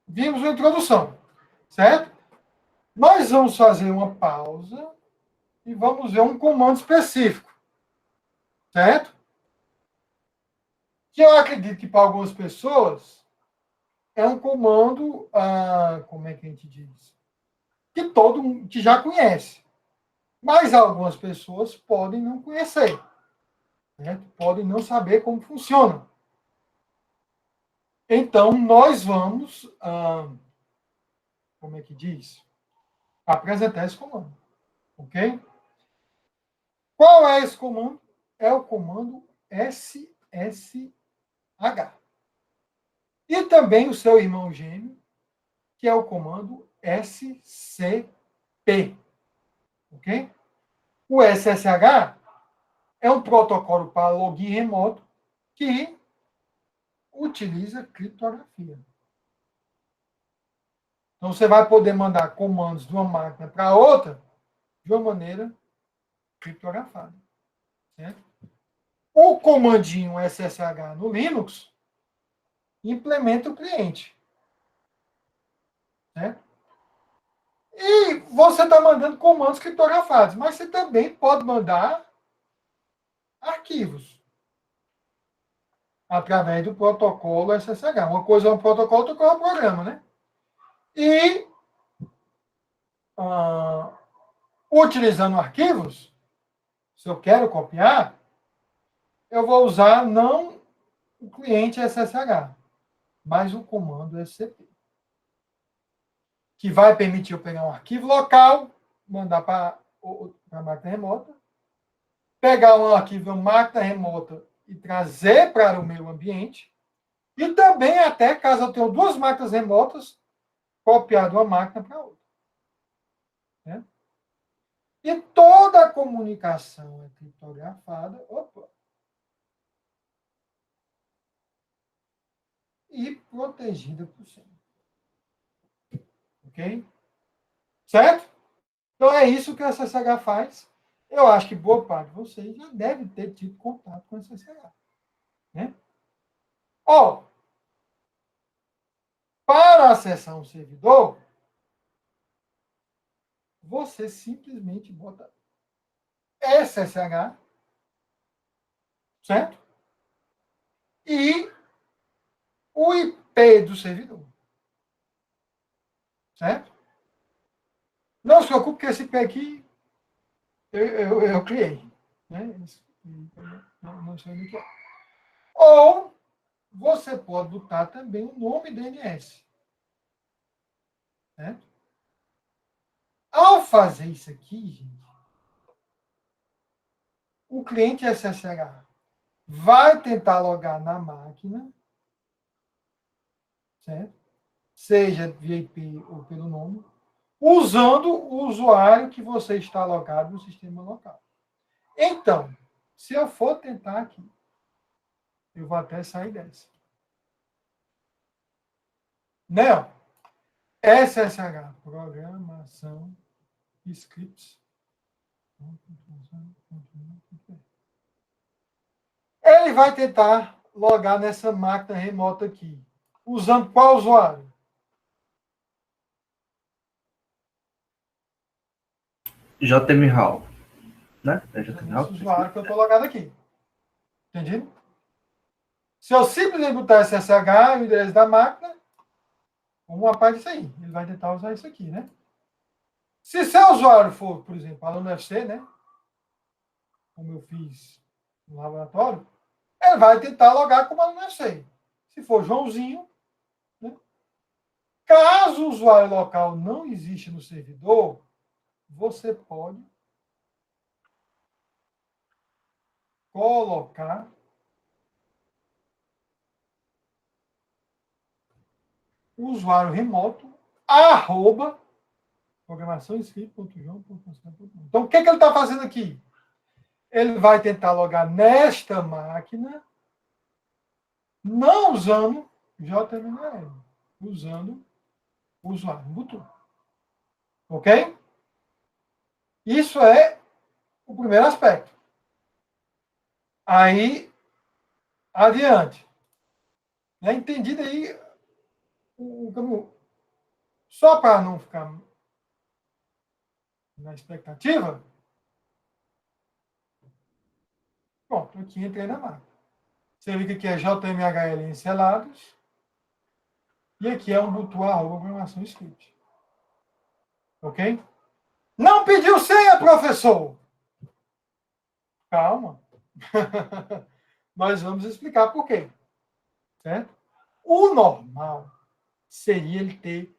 S1: Vimos uma introdução, certo? Nós vamos fazer uma pausa e vamos ver um comando específico, certo? Que eu acredito que para algumas pessoas é um comando, como é que a gente diz? Que todo mundo que já conhece. Mas algumas pessoas podem não conhecer, certo? Podem não saber como funciona. Então, nós vamos, como é que diz? Apresentar esse comando. Ok? Qual é esse comando? É o comando SSH. E também o seu irmão gêmeo, que é o comando SCP. Ok? O SSH é um protocolo para login remoto que utiliza criptografia. Então, você vai poder mandar comandos de uma máquina para outra de uma maneira criptografada. Certo? O comandinho SSH no Linux implementa o cliente. Certo? E você está mandando comandos criptografados, mas você também pode mandar arquivos através do protocolo SSH. Uma coisa é um protocolo, outra coisa é um programa, né? E utilizando arquivos, se eu quero copiar, eu vou usar não o cliente SSH, mas o comando SCP, que vai permitir eu pegar um arquivo local, mandar para a máquina remota, pegar um arquivo de uma máquina remota e trazer para o meu ambiente, e também até, caso eu tenha duas máquinas remotas, copiar de uma máquina para outra. Né? E toda a comunicação é criptografada. E protegida por cima. Ok? Certo? Então é isso que a SSH faz. Eu acho que boa parte de vocês já deve ter tido contato com a SSH. Né? Para acessar um servidor, você simplesmente bota SSH, certo? E o IP do servidor. Certo? Não se preocupe que esse IP aqui eu criei. Né? Não sei o que é. Ou você pode botar também o nome DNS. Certo? Ao fazer isso aqui, gente, o cliente SSH vai tentar logar na máquina, certo? Seja via IP ou pelo nome, usando o usuário que você está logado no sistema local. Então, se eu for tentar aqui, eu vou até sair dessa. Né? Ó, SSH, programação, scripts. Ele vai tentar logar nessa máquina remota aqui. Usando qual usuário?
S3: JM Hall, né? É JM Hall?
S1: Esse usuário que eu estou logado aqui. Entendido? Se eu simplesmente botar SSH, o endereço da máquina, uma parte disso aí. Ele vai tentar usar isso aqui, né? Se seu usuário for, por exemplo, aluno UFC, né? Como eu fiz no laboratório, ele vai tentar logar como aluno UFC. Se for Joãozinho, né? Caso o usuário local não exista no servidor, você pode colocar o usuário remoto @ programaçãoescript.joão.com. Então, o que ele está fazendo aqui? Ele vai tentar logar nesta máquina, não usando JML, usando o usuário Ubuntu. Ok? Isso é o primeiro aspecto. Aí, adiante. Entendido aí o caminho. Só para não ficar na expectativa, pronto, aqui entrei na máquina. Você vê que aqui é JMHL encelados. E aqui é um Ubuntu programação script. Ok? Não pediu senha, professor! Calma. Nós vamos explicar por quê. Certo? O normal seria ele ter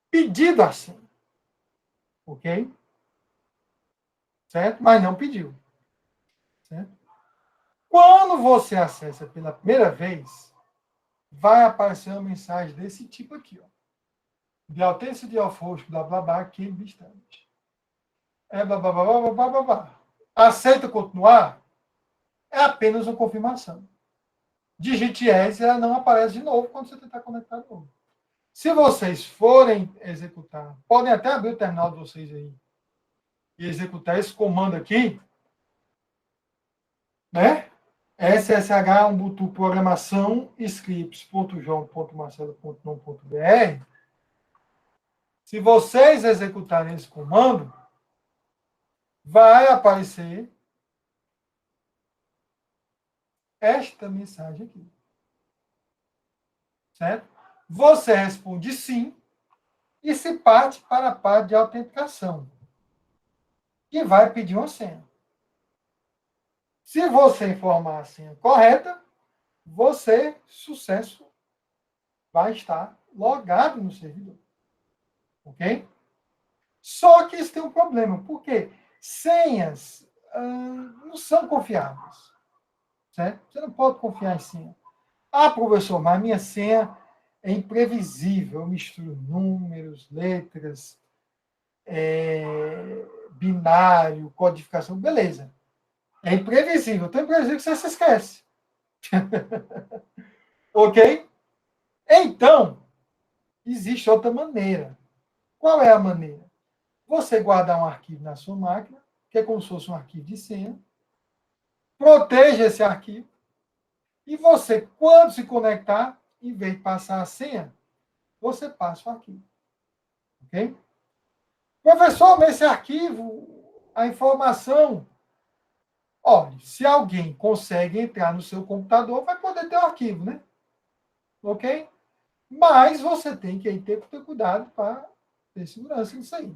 S1: pedido a senha. Ok? Certo? Mas não pediu. Certo? Quando você acessa pela primeira vez, vai aparecer uma mensagem desse tipo aqui, ó. The authenticity of host, blá, blá, blá, can be established. É blá, blá, blá, blá, blá, blá, blá. Aceita continuar? É apenas uma confirmação. Digite S, ela não aparece de novo quando você tentar conectar de novo. Se vocês forem executar, podem até abrir o terminal de vocês aí e executar esse comando aqui, né? SSH Ubuntu programação scripts.joão.marcelo.nom.br. Se vocês executarem esse comando, vai aparecer esta mensagem aqui. Certo? Você responde sim e se parte para a parte de autenticação. E vai pedir uma senha. Se você informar a senha correta, você, sucesso, vai estar logado no servidor. Ok? Só que isso tem um problema, porque senhas não são confiáveis. Certo? Você não pode confiar em senha. Ah, professor, mas minha senha é imprevisível. Eu misturo números, letras, binário, codificação. Beleza. É imprevisível. Tão imprevisível que você se esquece. Ok? Então, existe outra maneira. Qual é a maneira? Você guardar um arquivo na sua máquina, que é como se fosse um arquivo de senha, proteja esse arquivo, e você, quando se conectar, em vez de passar a senha, você passa o arquivo. Ok? Professor, nesse arquivo, a informação... Olha, se alguém consegue entrar no seu computador, vai poder ter o arquivo, né? Ok? Mas você tem que ter cuidado para ter segurança nisso aí.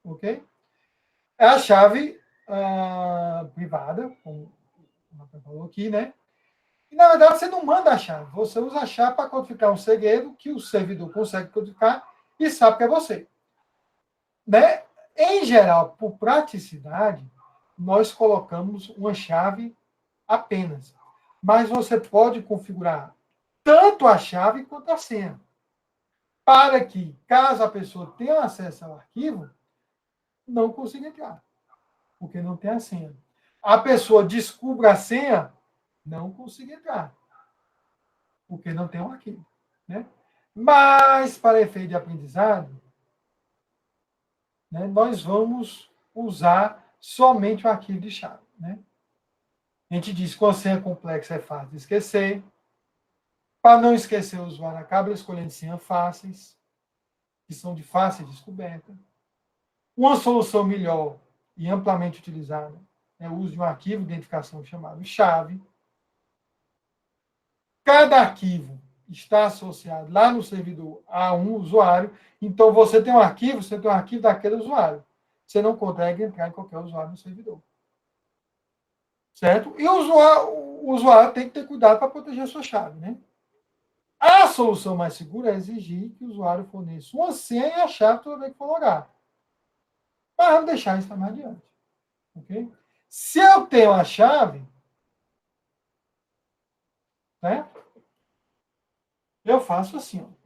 S1: Ok? É a chave privada, como o Rafael falou aqui, né? E, na verdade, você não manda a chave. Você usa a chave para codificar um segredo que o servidor consegue codificar e sabe que é você. Né? Em geral, por praticidade, nós colocamos uma chave apenas. Mas você pode configurar tanto a chave quanto a senha. Para que, caso a pessoa tenha acesso ao arquivo, não consiga entrar. Porque não tem a senha. A pessoa descubra a senha, não consiga entrar. Porque não tem um arquivo. Né? Mas, para efeito de aprendizado, né, nós vamos usar somente o arquivo de chave. Né? A gente diz que a senha complexa é fácil de esquecer. Para não esquecer o usuário, acaba escolhendo senhas fáceis, que são de fácil descoberta. Uma solução melhor e amplamente utilizada é o uso de um arquivo de identificação chamado chave. Cada arquivo está associado lá no servidor a um usuário. Então, você tem um arquivo daquele usuário. Você não consegue entrar em qualquer usuário no servidor. Certo? E o usuário tem que ter cuidado para proteger a sua chave. Né? A solução mais segura é exigir que o usuário forneça uma senha e a chave toda vez que for logar. Mas vamos deixar isso mais adiante. Okay? Se eu tenho a chave, né, eu faço assim, ó.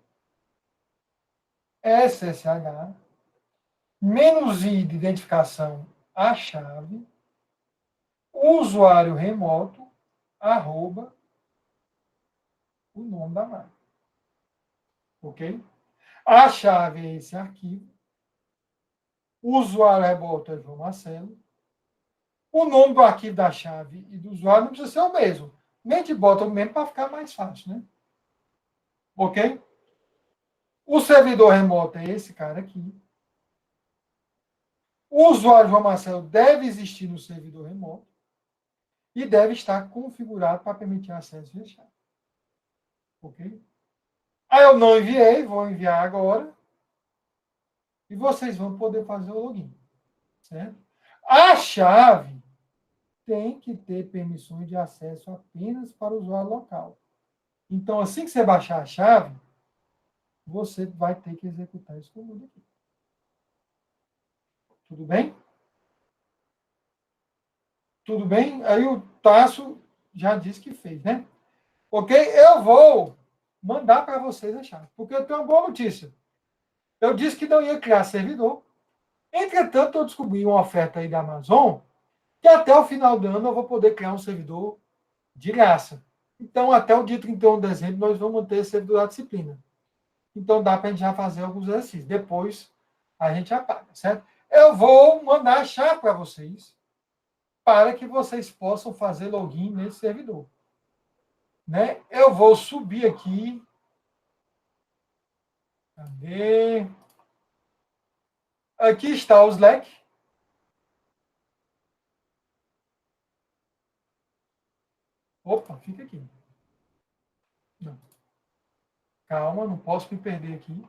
S1: SSH, menos I de identificação, a chave, usuário remoto, arroba, o nome da máquina. Ok? A chave é esse arquivo. O usuário remoto é João Marcelo. O nome do arquivo da chave e do usuário não precisa ser o mesmo. A gente bota o mesmo para ficar mais fácil, né? Ok? O servidor remoto é esse cara aqui. O usuário João Marcelo deve existir no servidor remoto e deve estar configurado para permitir acesso via chave. Ok? Aí eu não enviei, vou enviar agora. E vocês vão poder fazer o login. Certo? A chave tem que ter permissões de acesso apenas para o usuário local. Então, assim que você baixar a chave, você vai ter que executar esse comando aqui. Tudo bem? Tudo bem? Aí o Tasso já disse que fez, né? Ok? Eu vou mandar para vocês a chave, porque eu tenho uma boa notícia. Eu disse que não ia criar servidor. Entretanto, eu descobri uma oferta aí da Amazon que até o final do ano eu vou poder criar um servidor de graça. Então, até o dia 31 de dezembro, nós vamos manter esse servidor da disciplina. Então, dá para a gente já fazer alguns exercícios. Depois, a gente apaga, certo? Eu vou mandar a chave para vocês, para que vocês possam fazer login nesse servidor. Né? Eu vou subir aqui. Cadê? Aqui está o Slack. Opa, fica aqui. Não. Calma, não posso me perder aqui.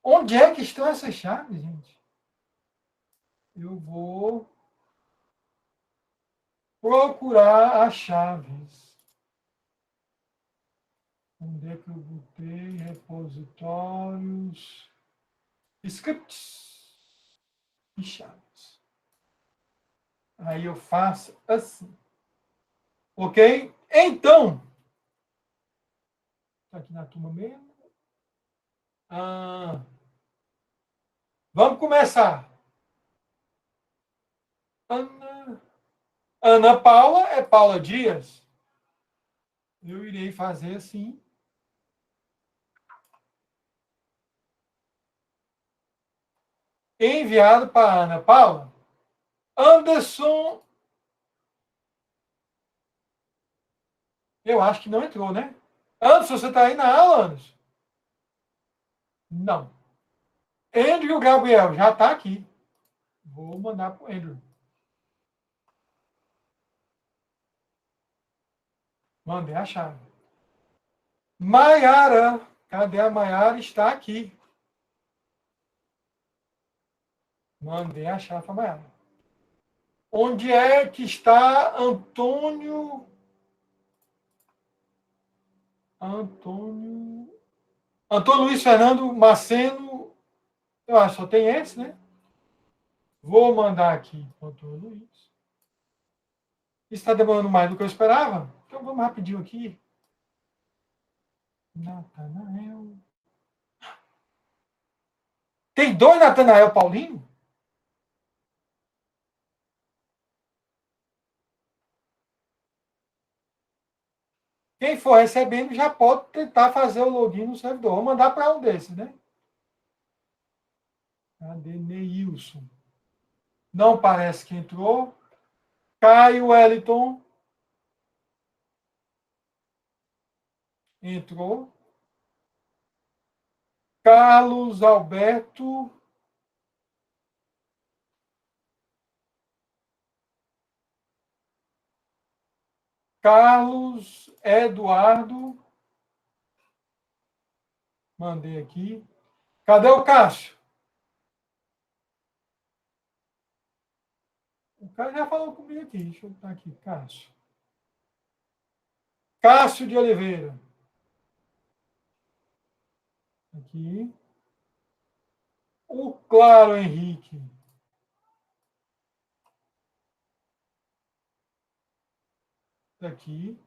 S1: Onde é que estão essas chaves, gente? Eu vou procurar as chaves. Onde é que eu botei? Repositórios. Scripts e chaves. Aí eu faço assim. Ok? Então, está aqui na turma mesmo. Vamos começar. Ana Paula é Paula Dias. Eu irei fazer assim. Enviado para Ana Paula. Anderson. Eu acho que não entrou, né? Anderson, você está aí na aula, Anderson? Não. Andrew Gabriel, já está aqui. Vou mandar para o Andrew. Mandei a chave. Maiara. Cadê a Maiara? Está aqui. Mandei a chave para a Maiara. Onde é que está Antônio? Antônio Luiz Fernando Maceno. Eu acho que só tem esse, né? Vou mandar aqui para o Antônio Luiz. Está demorando mais do que eu esperava? Então vamos rapidinho aqui. Natanael. Tem dois Natanael Paulinho? Quem for recebendo, já pode tentar fazer o login no servidor. Vou mandar para um desses, né? Cadê Neilson? Não parece que entrou. Caio Wellington. Entrou. Carlos Alberto. Carlos Eduardo. Mandei aqui. Cadê o Cássio? O Cássio já falou comigo aqui. Deixa eu botar aqui. Cássio. Cássio de Oliveira. Aqui. O Claro Henrique. Aqui.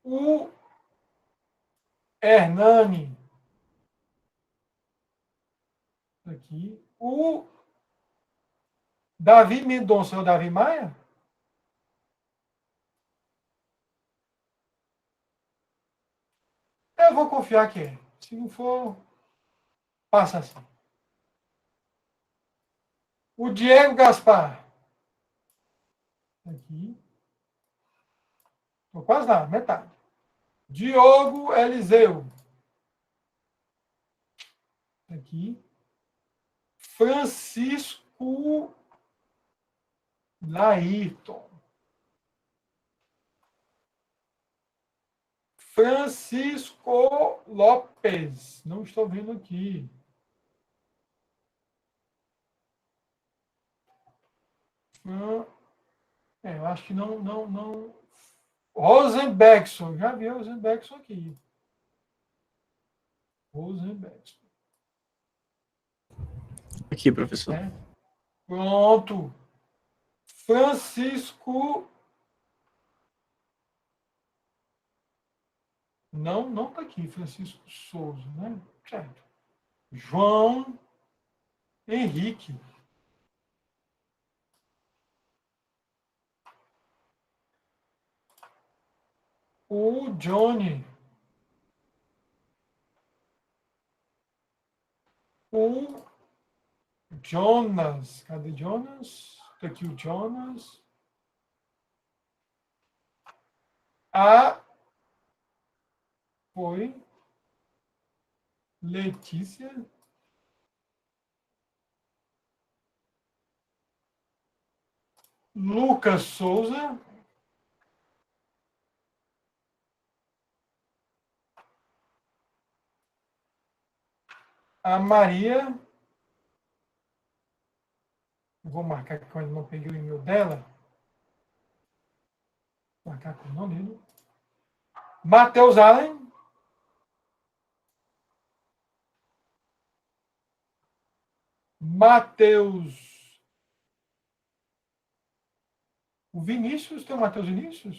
S1: O Hernani. Aqui. O Davi Mendonça é o Davi Maia? Eu vou confiar que é. Se não for, passa assim. O Diego Gaspar. Aqui. Estou quase lá, metade. Diogo Eliseu. Aqui. Francisco Laírton. Francisco Lopes. Não estou vendo aqui. Eu acho que não. Rosenbergson. Já vi Rosenbergson aqui. Rosenbergson.
S4: Aqui, professor.
S1: Pronto. Francisco. Não está aqui. Francisco Souza, né? Certo. João Henrique. O Johnny. O Jonas. Cadê Jonas? Está aqui o Jonas. A foi Letícia. Lucas Souza. A Maria. Vou marcar aqui quando não peguei o e-mail dela. Vou marcar com o nome dele. Matheus Allen. Matheus. O Vinícius. Tem o Matheus Vinícius?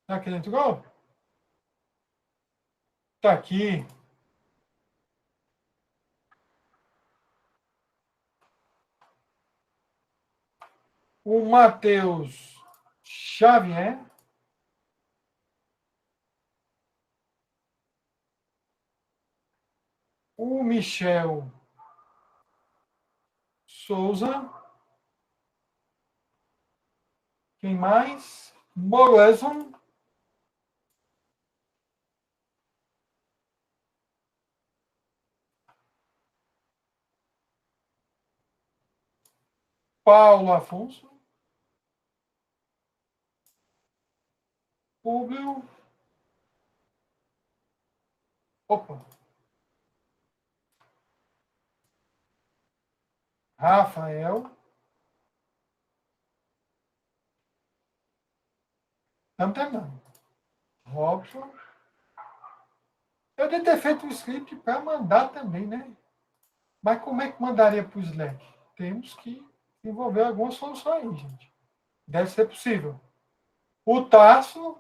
S1: Será que ele entrou? Está aqui. O Matheus Xavier. O Michel Souza. Quem mais? Moleson. Paulo Afonso. Públio. Opa. Rafael. Estamos terminando. Robson. Eu devia ter feito um script para mandar também, né? Mas como é que mandaria para o Slack? Temos que desenvolver alguma solução aí, gente. Deve ser possível. O Tarso.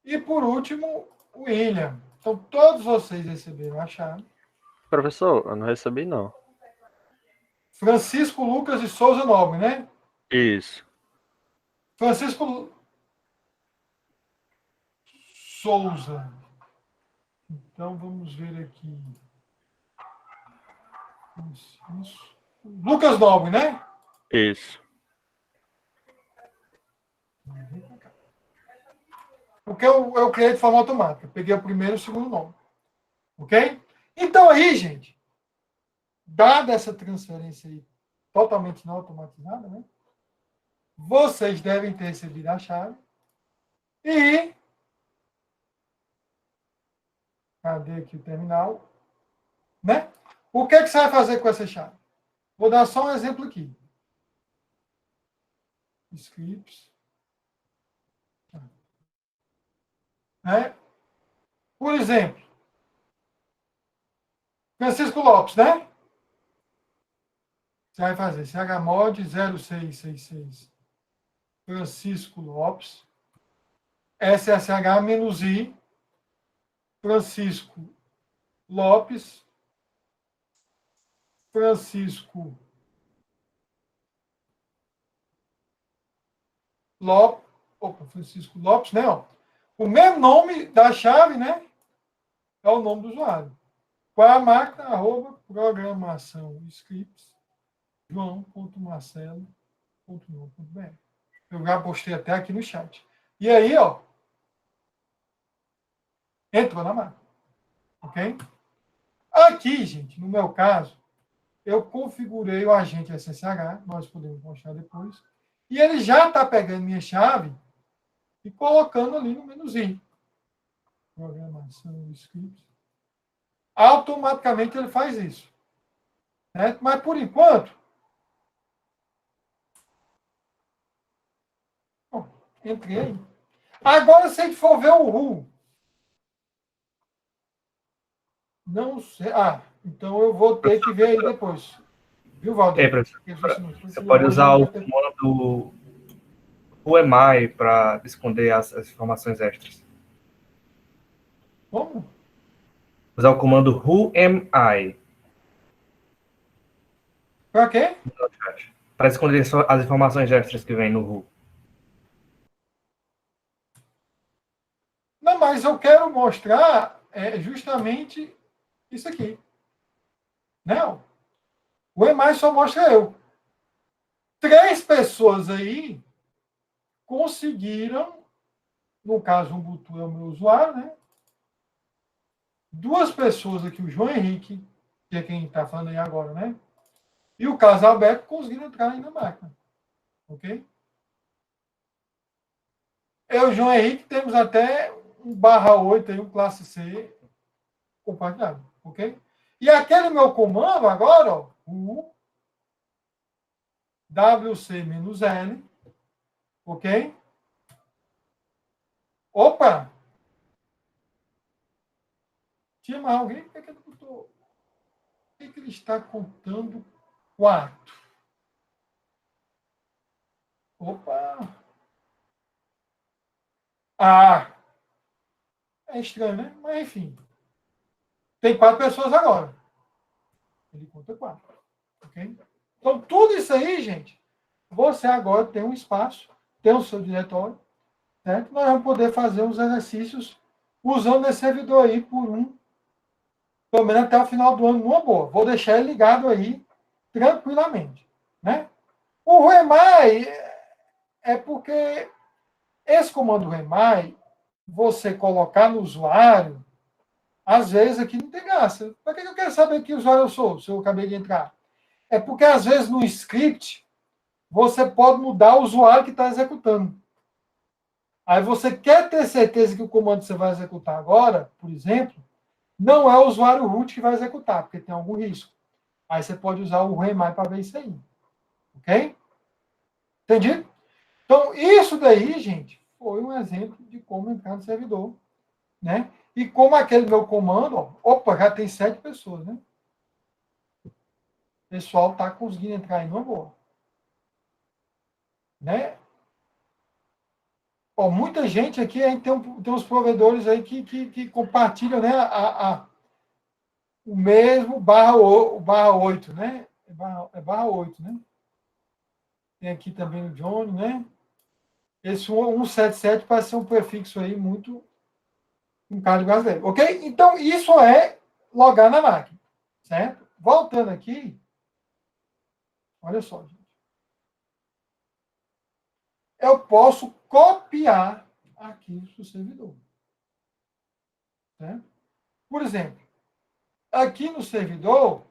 S1: E, por último, o William. Então, todos vocês receberam a chave.
S4: Professor, eu não recebi, não.
S1: Francisco Lucas de Souza Nobre, né?
S4: Isso.
S1: Francisco Souza. Então, vamos ver aqui. Isso. Lucas Nobre, né?
S4: Isso.
S1: Porque eu criei de forma automática. Peguei o primeiro e o segundo nome. Ok? Então, aí, gente, dada essa transferência aí totalmente não automatizada, né? Vocês devem ter recebido a chave. E cadê aqui o terminal? Né? O que, que você vai fazer com essa chave? Vou dar só um exemplo aqui. Scripts. Né? Por exemplo, Francisco Lopes, né? Você vai fazer chmod 0666 Francisco Lopes SSH-I Francisco Lopes Francisco Lopes, opa, Francisco Lopes, né? Ó. O mesmo nome da chave, né? É o nome do usuário. Qual é a máquina? Arroba programação scripts joão.marcelo.com.br. Eu já postei até aqui no chat. E aí, ó, entrou na máquina. Ok? Aqui, gente, no meu caso, eu configurei o agente SSH, nós podemos mostrar depois, e ele já está pegando minha chave e colocando ali no menuzinho. Programação, scripts. Automaticamente ele faz isso. Certo? Mas, por enquanto, bom, entrei. Agora, se a gente for ver o RU, não sei. Ah, então eu vou ter que ver aí depois. Viu, Valdir?
S3: Professor, você pode usar o comando whoami para esconder as informações extras.
S1: Como?
S3: Usar o comando whoami
S1: Para quê?
S3: para esconder as informações extras que vem no who.
S1: Não, mas eu quero mostrar justamente isso aqui. Não. O EMAI só mostra eu. 3 pessoas aí conseguiram, no caso, o Ubuntu é o meu usuário, né? 2 pessoas aqui, o João Henrique, que é quem está falando aí agora, né? E o Carlos Alberto conseguiram entrar aí na máquina. Ok? Eu e o João Henrique temos até um /8 aí, um classe C compartilhado. Ok? E aquele meu comando agora, ó, o WC-L, ok? Opa! Tinha mais alguém? Por que ele botou? Por que ele está contando 4? Opa! Ah! É estranho, né? Mas enfim. Tem 4 pessoas agora. Ele conta 4. Ok? Então, tudo isso aí, gente, você agora tem um espaço, tem o seu diretório, certo? Nós vamos poder fazer uns exercícios usando esse servidor aí pelo menos até o final do ano, numa boa. Vou deixar ele ligado aí tranquilamente, né? O Remai é porque esse comando Remai, você colocar no usuário, às vezes aqui não tem graça. Para que eu quero saber que usuário eu sou, se eu acabei de entrar? É porque, às vezes, no script, você pode mudar o usuário que está executando. Aí você quer ter certeza que o comando que você vai executar agora, por exemplo, não é o usuário root que vai executar, porque tem algum risco. Aí você pode usar o Remai para ver isso aí. Ok? Entendi? Então, isso daí, gente, foi um exemplo de como entrar no servidor. Né? E como aquele meu comando, ó, opa, já tem 7 pessoas, né? O pessoal está conseguindo entrar aí numa boa. Né? Ó, muita gente aqui, a gente tem uns provedores aí que compartilham, né, o mesmo /8, né? /8, né? Tem aqui também o Johnny, né? Esse 177 parece ser um prefixo aí muito Um código brasileiro, ok? Então, isso é logar na máquina, certo? Voltando aqui, olha só, gente. Eu posso copiar arquivos do servidor. Certo? Por exemplo, aqui no servidor,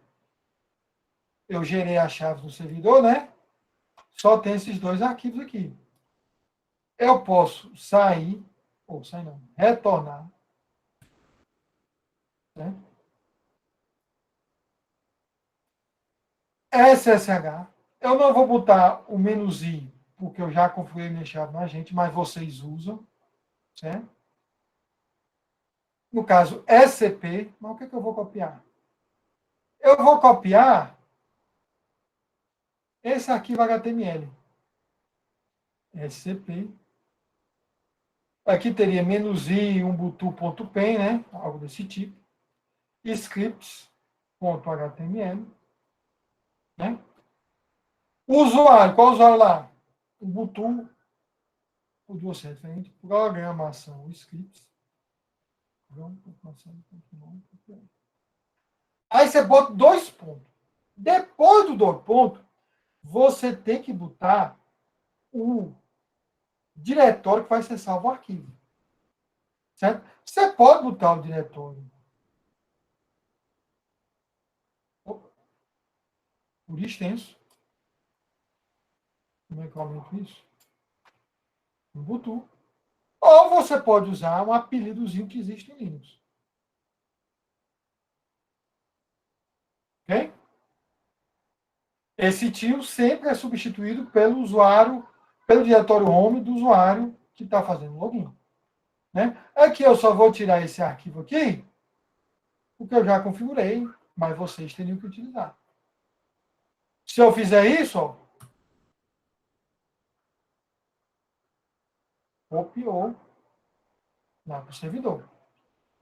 S1: eu gerei a chave do servidor, né? Só tem esses dois arquivos aqui. Eu posso sair, ou sair não, retornar. Né? SSH. Eu não vou botar o menuzinho, porque eu já configurei minha chave na gente, mas vocês usam. Certo? No caso, SCP, mas o que eu vou copiar? Eu vou copiar esse arquivo HTML. SCP. Aqui teria -i ubuntu.pen, né? Algo desse tipo. Scripts.html. Né? O usuário, qual o usuário lá? Ubuntu, o de você é diferente. Programação, scripts. Aí você bota 2 pontos. Depois do 2 pontos, você tem que botar o diretório que vai ser salvo o arquivo. Certo? Você pode botar o diretório por extenso. Como é que eu aumento isso? Ubuntu. Ou você pode usar um apelidozinho que existe em Linux. Ok? Esse tio sempre é substituído pelo usuário, pelo diretório home do usuário que está fazendo o login. Né? Aqui eu só vou tirar esse arquivo aqui, porque eu já configurei, mas vocês teriam que utilizar. Se eu fizer isso, ó, copiou lá para o servidor.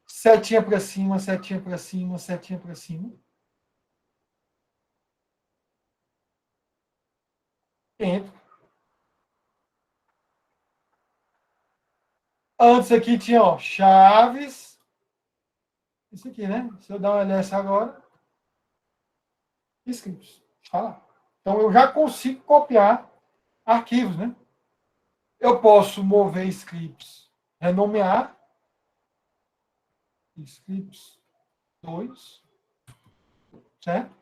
S1: Setinha para cima, setinha para cima, setinha para cima. Entro. Antes aqui tinha, ó, chaves. Isso aqui, né? Se eu dar uma ls agora, scripts. Está lá. Então, eu já consigo copiar arquivos, né? Eu posso mover scripts, renomear, scripts 2, certo?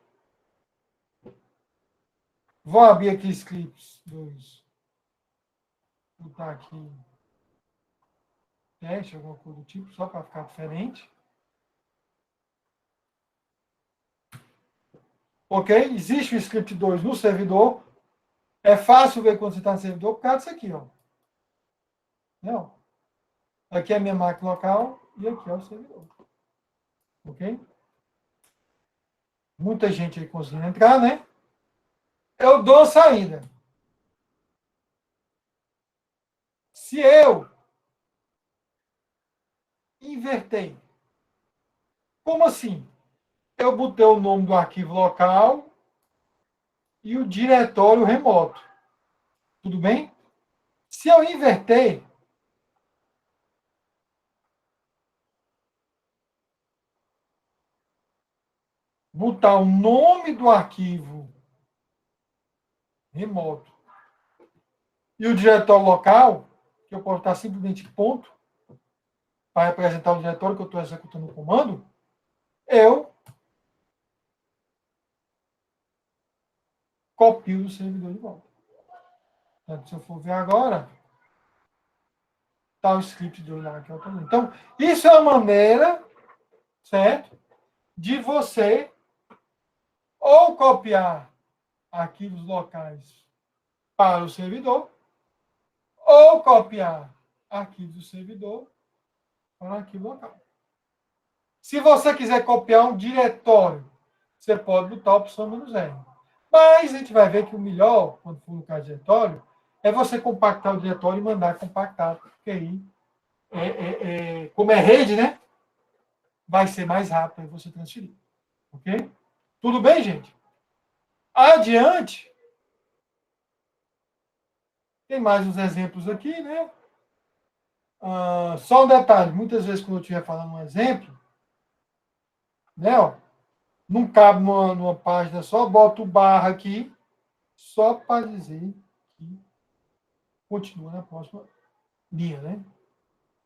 S1: Vou abrir aqui scripts 2. Vou botar aqui teste, alguma coisa do tipo, só para ficar diferente. Ok? Existe o script 2 no servidor. É fácil ver quando você está no servidor por causa disso aqui, ó. Não. Aqui é a minha máquina local e aqui é o servidor. Ok? Muita gente aí conseguindo entrar, né? Eu dou saída. Se eu inverter, como assim? Eu botei o nome do arquivo local e o diretório remoto. Tudo bem? Se eu inverter, botar o nome do arquivo remoto e o diretório local, que eu posso estar simplesmente ponto, para representar o diretório que eu estou executando o comando, eu copio do servidor de volta. Então, se eu for ver agora, está o script do lá que eu estou vendo. Então, isso é uma maneira, certo, de você ou copiar arquivos locais para o servidor, ou copiar arquivos do servidor para o arquivo local. Se você quiser copiar um diretório, você pode botar a opção "-r". Mas a gente vai ver que o melhor, quando for no caso de diretório, é você compactar o diretório e mandar compactar, porque aí, como é rede, né? Vai ser mais rápido aí você transferir. Ok? Tudo bem, gente? Adiante. Tem mais uns exemplos aqui, né? Só um detalhe, muitas vezes quando eu estiver falando um exemplo, né, ó, não cabe numa página só, boto barra aqui, só para dizer que continua na próxima linha, né?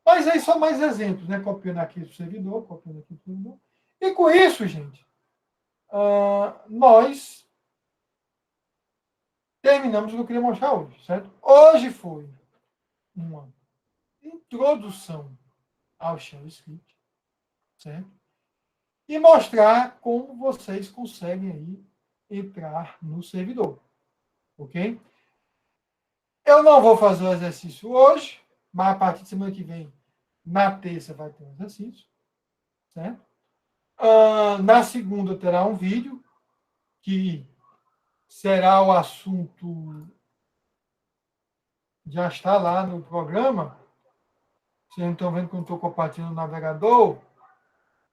S1: Mas aí são mais exemplos, né? Copiando aqui do servidor, copiando aqui do servidor. E com isso, gente, nós terminamos o que eu queria mostrar hoje, certo? Hoje foi uma introdução ao Shell Script, certo? E mostrar como vocês conseguem aí entrar no servidor, ok? Eu não vou fazer o exercício hoje, mas a partir de semana que vem, na terça, vai ter um exercício, certo? Na segunda terá um vídeo que será o assunto, já está lá no programa. Vocês não estão vendo que eu não estou compartilhando o navegador,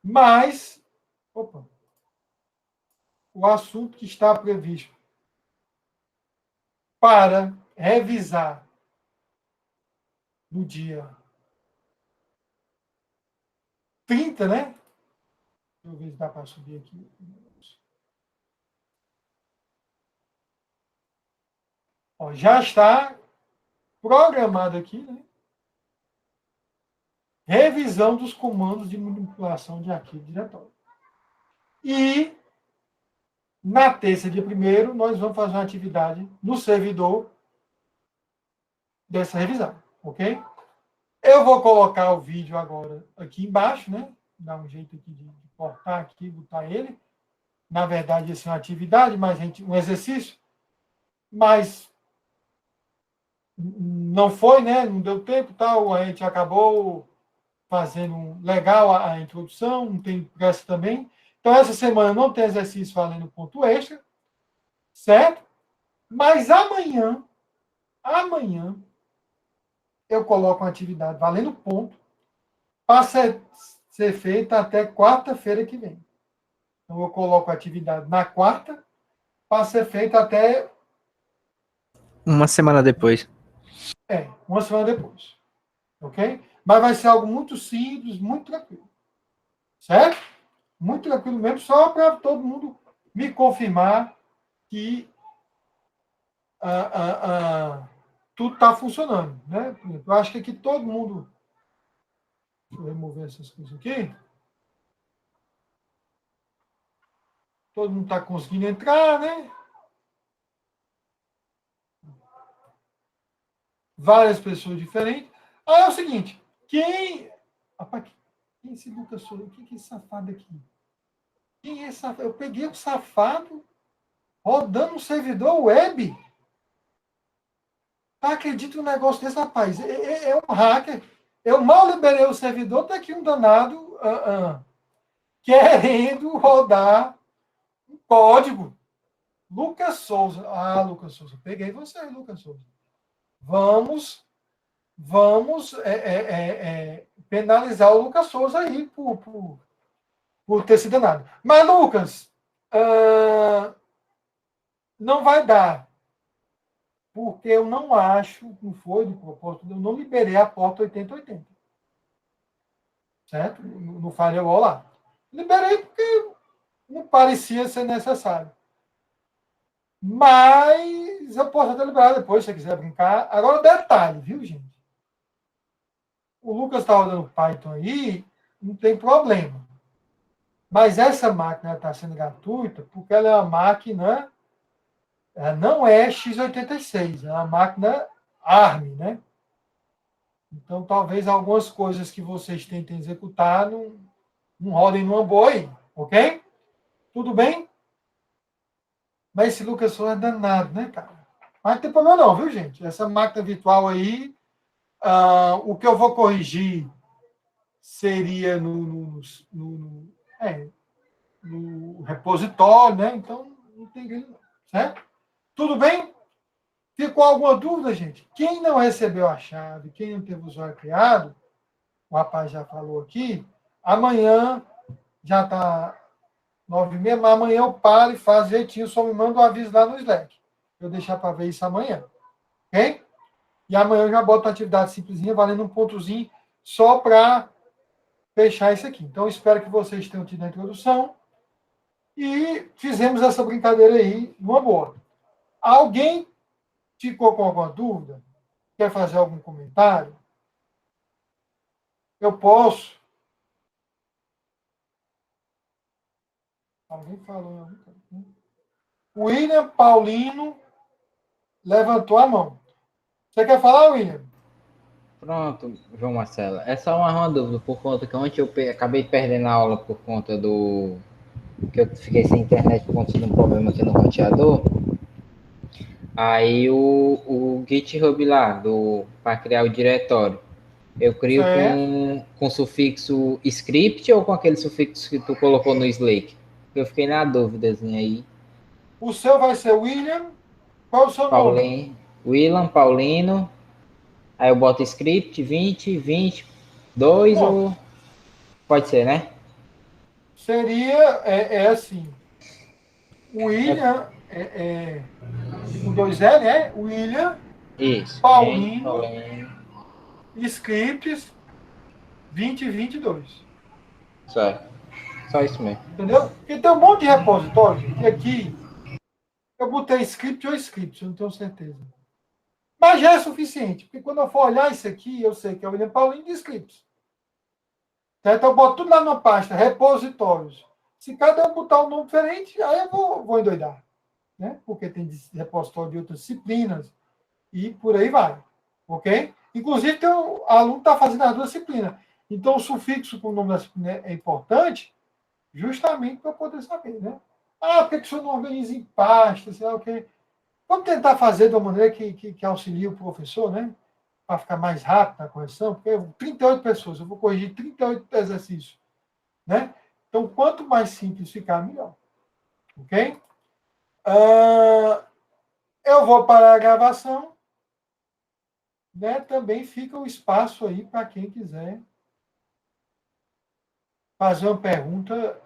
S1: mas o assunto que está previsto para revisar no dia 30, né? Deixa eu ver se dá para subir aqui. Ó, já está programado aqui, né? Revisão dos comandos de manipulação de arquivo diretório. E na terça, dia 1º, nós vamos fazer uma atividade no servidor dessa revisão, ok? Eu vou colocar o vídeo agora aqui embaixo, né? Dar um jeito aqui de cortar aqui, botar ele. Na verdade, essa é uma atividade, mas um exercício, mas não foi, né? Não deu tempo, tal. A gente acabou fazendo legal a introdução, não tem pressa também. Então, essa semana não tem exercício valendo ponto extra, certo? Mas amanhã, eu coloco uma atividade valendo ponto para ser feita até quarta-feira que vem. Então, eu coloco a atividade na quarta para ser feita até...
S5: Uma semana depois.
S1: Uma semana depois. Ok? Mas vai ser algo muito simples, muito tranquilo. Certo? Muito tranquilo mesmo, só para todo mundo me confirmar que tudo está funcionando. Né? Eu acho que aqui todo mundo... Deixa eu remover essas coisas aqui. Todo mundo está conseguindo entrar, né? Várias pessoas diferentes. Aí é o seguinte, Rapaz, quem é esse Lucas Souza? Quem é esse safado aqui? Quem é esse safado? Eu peguei um safado rodando um servidor web. Acredito um negócio desse, rapaz. É um hacker. Eu mal liberei o servidor, tá aqui um danado querendo rodar um código. Lucas Souza. Lucas Souza. Peguei você, Lucas Souza. Vamos penalizar o Lucas Souza aí por ter se danado. Mas, Lucas, não vai dar. Porque eu não acho, não foi de propósito, eu não liberei a porta 8080. Certo? No firewall lá. Liberei porque não parecia ser necessário. Mas eu posso até liberar depois, se você quiser brincar. Agora, detalhe, viu, gente? O Lucas está rodando Python aí, não tem problema. Mas essa máquina está sendo gratuita porque ela é uma máquina... Ela não é x86, é uma máquina ARM, né? Então, talvez algumas coisas que vocês tentem executar não rodem numa boa aí, ok? Tudo bem? Mas esse Lucas Souza é danado, né, cara? Mas não tem problema não, viu, gente? Essa máquina virtual aí, o que eu vou corrigir seria no repositório, né? Então, não tem grilo não, certo? Tudo bem? Ficou alguma dúvida, gente? Quem não recebeu a chave, quem não teve o usuário criado, o rapaz já falou aqui, amanhã já está 9h30, mas amanhã eu paro e faço jeitinho, só me manda um aviso lá no Slack. Eu deixar para ver isso amanhã. Ok? E amanhã eu já boto a atividade simplesinha, valendo um pontozinho, só para fechar isso aqui. Então, espero que vocês tenham tido a introdução. E fizemos essa brincadeira aí numa boa. Alguém ficou com alguma dúvida? Quer fazer algum comentário? Eu posso. Alguém falou. William Paulino levantou a mão. Você quer falar, William?
S6: Pronto, João Marcelo. É só uma dúvida, por conta que ontem eu acabei perdendo a aula por conta do. Que eu fiquei sem internet por conta de um problema aqui no roteador. Aí o GitHub lá, para criar o diretório, eu crio com sufixo script ou com aquele sufixo que tu colocou no Slake? Eu fiquei na dúvidazinha aí.
S1: O seu vai ser William. Qual é o seu nome?
S6: William Paulino. Aí eu boto script 20, 22 ou... Pode ser, né?
S1: Seria, assim, William, com 2L, William,
S6: Isso.
S1: Paulino, scripts 2022.
S6: Certo. Só isso mesmo.
S1: Entendeu? Porque tem um monte de repositório, gente, e aqui eu botei script ou script, eu não tenho certeza. Mas já é suficiente, porque quando eu for olhar isso aqui, eu sei que é o William Paulino de scripts. Certo? Eu boto tudo lá numa pasta, repositórios. Se cada um botar um nome diferente, aí eu vou endoidar. Né? Porque tem repositório de outras disciplinas e por aí vai. Ok? Inclusive, tem um aluno que está fazendo as duas disciplinas. Então, o sufixo com o nome da disciplina é importante justamente para poder saber. Né? Por que o senhor não organiza em pasta? Sei lá o quê? Vamos tentar fazer de uma maneira que auxilie o professor, né? Para ficar mais rápido na correção, porque 38 pessoas, eu vou corrigir 38 exercícios. Né? Então, quanto mais simples ficar, melhor. Ok? Eu vou parar a gravação. Né? Também fica o espaço aí para quem quiser fazer uma pergunta